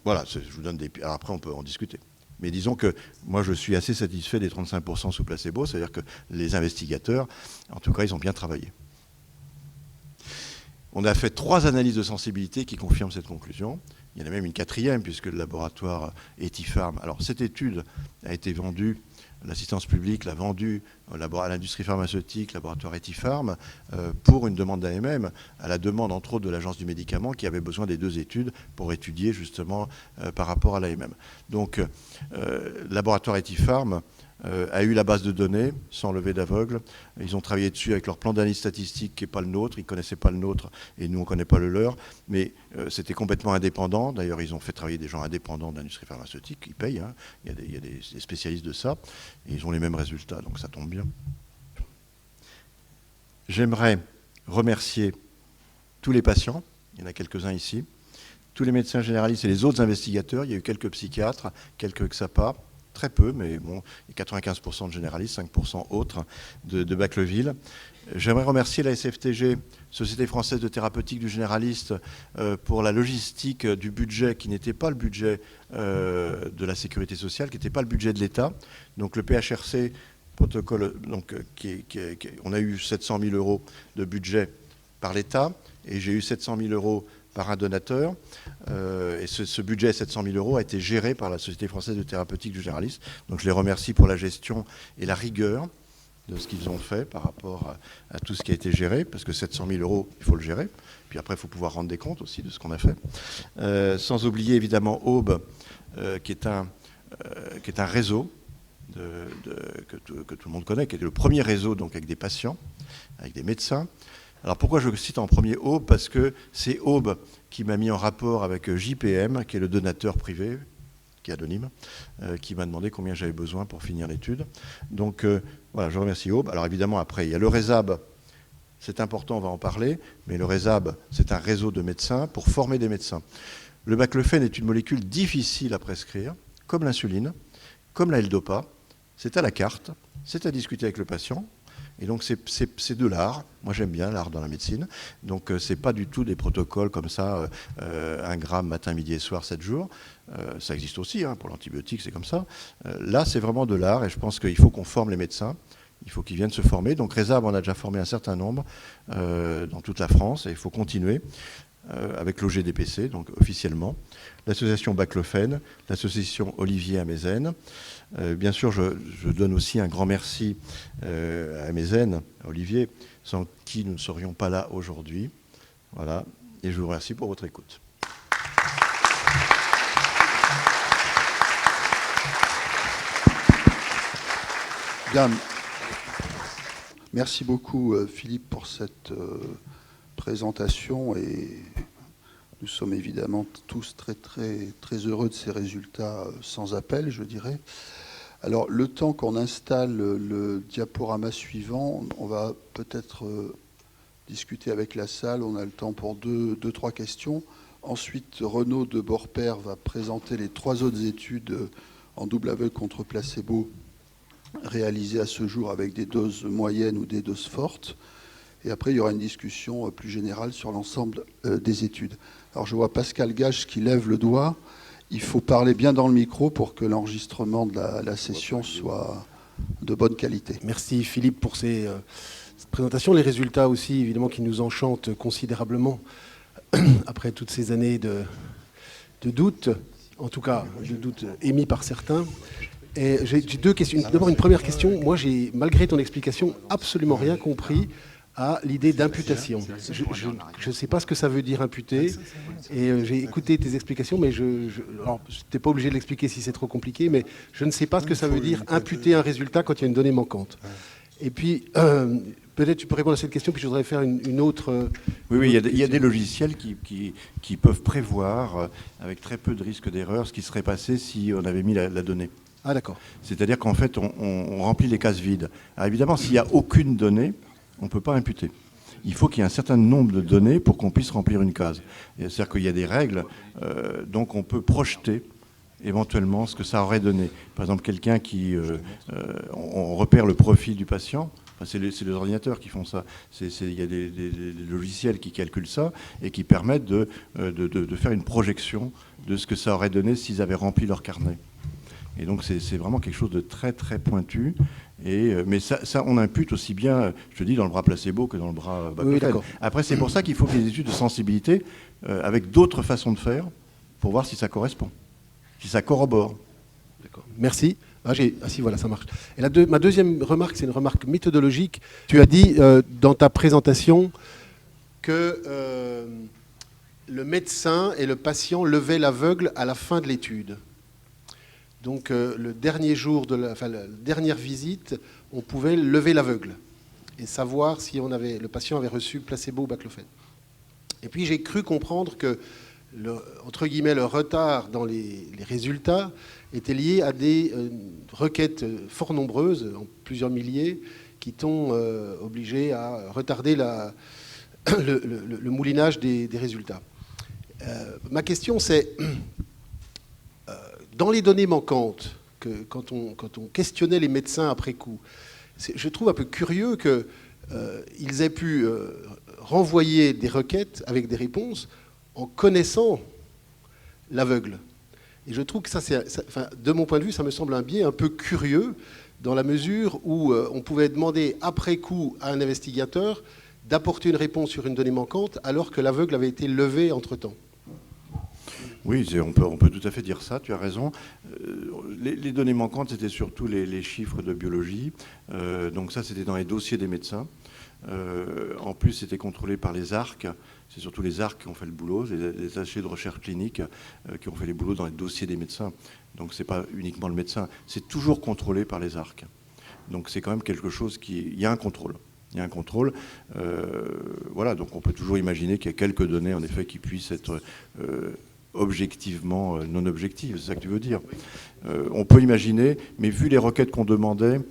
Voilà, je vous donne des... Alors après, on peut en discuter. Mais disons que moi, je suis assez satisfait des 35% sous placebo, c'est-à-dire que les investigateurs, en tout cas, ils ont bien travaillé. On a fait 3 analyses de sensibilité qui confirment cette conclusion. Il y en a même une 4e, puisque le laboratoire Etipharm... Alors, cette étude a été vendue, l'assistance publique l'a vendue à l'industrie pharmaceutique, laboratoire Etipharm, pour une demande d'AMM, à la demande, entre autres, de l'Agence du médicament, qui avait besoin des 2 études pour étudier, justement, par rapport à l'AMM. Donc, laboratoire Etipharm a eu la base de données, sans lever d'aveugle. Ils ont travaillé dessus avec leur plan d'analyse statistique qui n'est pas le nôtre. Ils ne connaissaient pas le nôtre et nous, on ne connaît pas le leur. Mais c'était complètement indépendant. D'ailleurs, ils ont fait travailler des gens indépendants de l'industrie pharmaceutique. Ils payent. Hein. Il y a des spécialistes de ça. Et ils ont les mêmes résultats, donc ça tombe bien. J'aimerais remercier tous les patients. Il y en a quelques-uns ici. Tous les médecins généralistes et les autres investigateurs. Il y a eu quelques psychiatres, quelques XAPA. Très peu, mais bon, 95% de généralistes, 5% autres de Bacleville. J'aimerais remercier la SFTG, Société française de thérapeutique du généraliste, pour la logistique du budget qui n'était pas le budget de la sécurité sociale, qui n'était pas le budget de l'État. Donc le PHRC, protocole, donc, on a eu 700 000 € de budget par l'État, et j'ai eu 700 000 € par un donateur, et ce budget 700 000 € a été géré par la Société française de thérapeutique du généraliste. Donc je les remercie pour la gestion et la rigueur de ce qu'ils ont fait par rapport à tout ce qui a été géré, parce que 700 000 €, il faut le gérer, puis après il faut pouvoir rendre des comptes aussi de ce qu'on a fait. Sans oublier évidemment Aube, qui est un réseau que tout le monde connaît, qui est le premier réseau donc, avec des patients, avec des médecins. Alors pourquoi je cite en premier Aube? Parce que c'est Aube qui m'a mis en rapport avec JPM, qui est le donateur privé, qui est anonyme, qui m'a demandé combien j'avais besoin pour finir l'étude. Donc voilà, je remercie Aube. Alors évidemment, après, il y a le RESAB, c'est important, on va en parler, mais le RESAB, c'est un réseau de médecins pour former des médecins. Le baclofen est une molécule difficile à prescrire, comme l'insuline, comme la L-Dopa. C'est à la carte, c'est à discuter avec le patient. Et donc c'est de l'art. Moi j'aime bien l'art dans la médecine. Donc c'est pas du tout des protocoles comme ça, 1 gramme matin, midi et soir, 7 jours. Ça existe aussi, hein, pour l'antibiotique c'est comme ça. Là c'est vraiment de l'art et je pense qu'il faut qu'on forme les médecins. Il faut qu'ils viennent se former. Donc Rézab en a déjà formé un certain nombre dans toute la France et il faut continuer avec l'OGDPC, donc officiellement, l'association Baclofen, l'association Olivier à Mézène. Bien sûr, je donne aussi un grand merci à Mézène, à Olivier, sans qui nous ne serions pas là aujourd'hui. Voilà, et je vous remercie pour votre écoute. Bien. Merci beaucoup, Philippe, pour cette présentation. Et nous sommes évidemment tous très, très, très heureux de ces résultats sans appel, je dirais. Alors, le temps qu'on installe le diaporama suivant, on va peut-être discuter avec la salle. On a le temps pour deux, trois questions. Ensuite, Renaud de Borpère va présenter les 3 autres études en double aveugle contre placebo réalisées à ce jour avec des doses moyennes ou des doses fortes. Et après, il y aura une discussion plus générale sur l'ensemble des études. Alors, je vois Pascal Gage qui lève le doigt. Il faut parler bien dans le micro pour que l'enregistrement de la session soit de bonne qualité. Merci Philippe pour cette présentation. Les résultats aussi, évidemment, qui nous enchantent considérablement après toutes ces années de doutes, en tout cas de doutes émis par certains. Et j'ai 2 questions. D'abord, une première question. Moi, j'ai, malgré ton explication, absolument rien compris à l'idée d'imputation. Je ne sais pas ce que ça veut dire imputer, et j'ai écouté tes explications, mais alors, tu n'es pas obligé de l'expliquer si c'est trop compliqué, mais je ne sais pas ce que ça veut dire imputer un résultat quand il y a une donnée manquante. Et puis, peut-être tu peux répondre à cette question, puis je voudrais faire une autre... Oui, il y a des logiciels qui peuvent prévoir, avec très peu de risque d'erreur, ce qui serait passé si on avait mis la donnée. Ah d'accord. C'est-à-dire qu'en fait, on remplit les cases vides. Alors évidemment, s'il n'y a aucune donnée, on ne peut pas imputer. Il faut qu'il y ait un certain nombre de données pour qu'on puisse remplir une case. C'est-à-dire qu'il y a des règles, donc on peut projeter éventuellement ce que ça aurait donné. Par exemple, quelqu'un qui... on repère le profil du patient, enfin, c'est les ordinateurs qui font ça. Il y a des logiciels qui calculent ça et qui permettent de faire une projection de ce que ça aurait donné s'ils avaient rempli leur carnet. Et donc c'est vraiment quelque chose de très très pointu. Mais ça, on impute aussi bien, je te dis, dans le bras placebo que dans le bras Baclofen. Oui, après, c'est pour ça qu'il faut qu'il y ait des études de sensibilité avec d'autres façons de faire pour voir si ça correspond, si ça corrobore. D'accord. Merci. Si, voilà, ça marche. Et ma deuxième remarque, c'est une remarque méthodologique. Tu as dit dans ta présentation que le médecin et le patient levaient l'aveugle à la fin de l'étude. Donc le dernier jour la dernière visite, on pouvait lever l'aveugle et savoir si le patient avait reçu placebo ou baclofen. Et puis j'ai cru comprendre que entre guillemets le retard dans les résultats était lié à des requêtes fort nombreuses, en plusieurs milliers, qui t'ont obligé à retarder le moulinage des résultats. Ma question c'est dans les données manquantes, quand on questionnait les médecins après coup, je trouve un peu curieux qu'ils aient pu renvoyer des requêtes avec des réponses en connaissant l'aveugle. Et je trouve que de mon point de vue, ça me semble un biais un peu curieux, dans la mesure où on pouvait demander après coup à un investigateur d'apporter une réponse sur une donnée manquante alors que l'aveugle avait été levé entre-temps. Oui, on peut tout à fait dire ça, tu as raison. Les données manquantes, c'était surtout les chiffres de biologie. Donc ça, c'était dans les dossiers des médecins. En plus, c'était contrôlé par les ARC. C'est surtout les ARC qui ont fait le boulot, les attachés de recherche clinique qui ont fait les boulots dans les dossiers des médecins. Donc ce n'est pas uniquement le médecin, c'est toujours contrôlé par les ARC. Donc c'est quand même quelque chose il y a un contrôle. Il y a un contrôle. Voilà, donc on peut toujours imaginer qu'il y a quelques données, en effet, qui puissent être... objectivement non objective, c'est ça que tu veux dire. On peut imaginer, mais vu les requêtes qu'on demandait,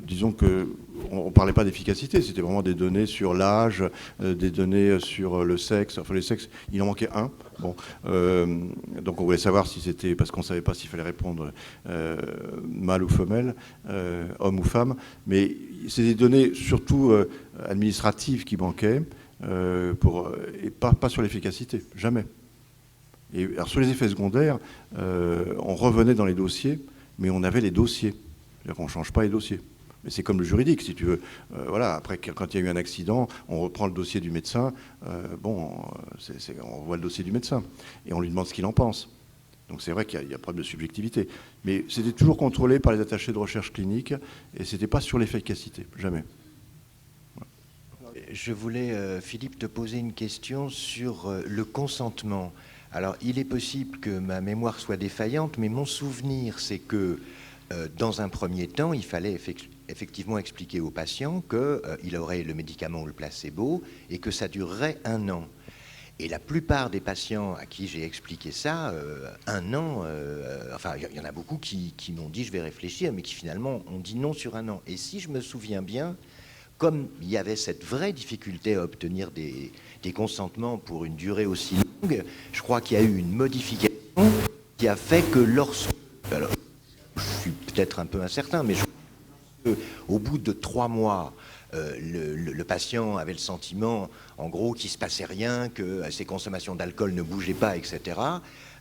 disons qu'on ne parlait pas d'efficacité, c'était vraiment des données sur l'âge, des données sur le sexe. Enfin, les sexes, il en manquait un. Bon, donc on voulait savoir si c'était, parce qu'on ne savait pas s'il fallait répondre mâle ou femelle, homme ou femme. Mais c'est des données surtout administratives qui manquaient, et pas sur l'efficacité, jamais. Et alors sur les effets secondaires, on revenait dans les dossiers, mais on avait les dossiers. C'est-à-dire qu'on ne change pas les dossiers. Mais c'est comme le juridique, si tu veux. Voilà, après, quand il y a eu un accident, on reprend le dossier du médecin. On voit le dossier du médecin. Et on lui demande ce qu'il en pense. Donc c'est vrai qu'il y a problème de subjectivité. Mais c'était toujours contrôlé par les attachés de recherche clinique. Et ce n'était pas sur l'efficacité. Jamais. Voilà. Je voulais, Philippe, te poser une question sur le consentement. Alors, il est possible que ma mémoire soit défaillante, mais mon souvenir, c'est que dans un premier temps, il fallait effectivement expliquer au patient qu'il aurait le médicament ou le placebo et que ça durerait 1 an. Et la plupart des patients à qui j'ai expliqué ça, 1 an, enfin, il y en a beaucoup qui m'ont dit « je vais réfléchir », mais qui finalement ont dit non sur 1 an. Et si je me souviens bien, comme il y avait cette vraie difficulté à obtenir des consentements pour une durée aussi longue, je crois qu'il y a eu une modification qui a fait que lorsque... Alors, je suis peut-être un peu incertain, mais au bout de 3 mois, le patient avait le sentiment, en gros, qu'il ne se passait rien, que ses consommations d'alcool ne bougeaient pas, etc.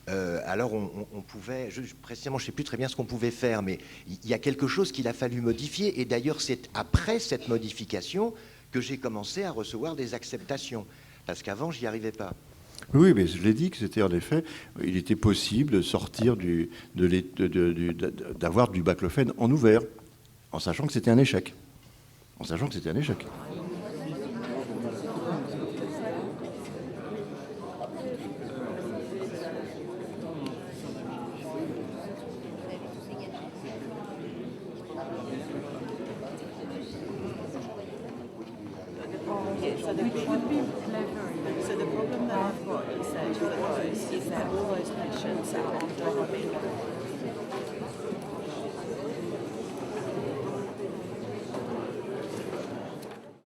Alors on pouvait, précisément, je ne sais plus très bien ce qu'on pouvait faire, mais il y a quelque chose qu'il a fallu modifier. Et d'ailleurs, c'est après cette modification que j'ai commencé à recevoir des acceptations, parce qu'avant, je n'y arrivais pas. Oui, mais je l'ai dit que c'était en effet, il était possible de sortir d'avoir du baclofène en ouvert, en sachant que c'était un échec. En sachant que c'était un échec. So the problem that I've got is that all those patients are on dopamine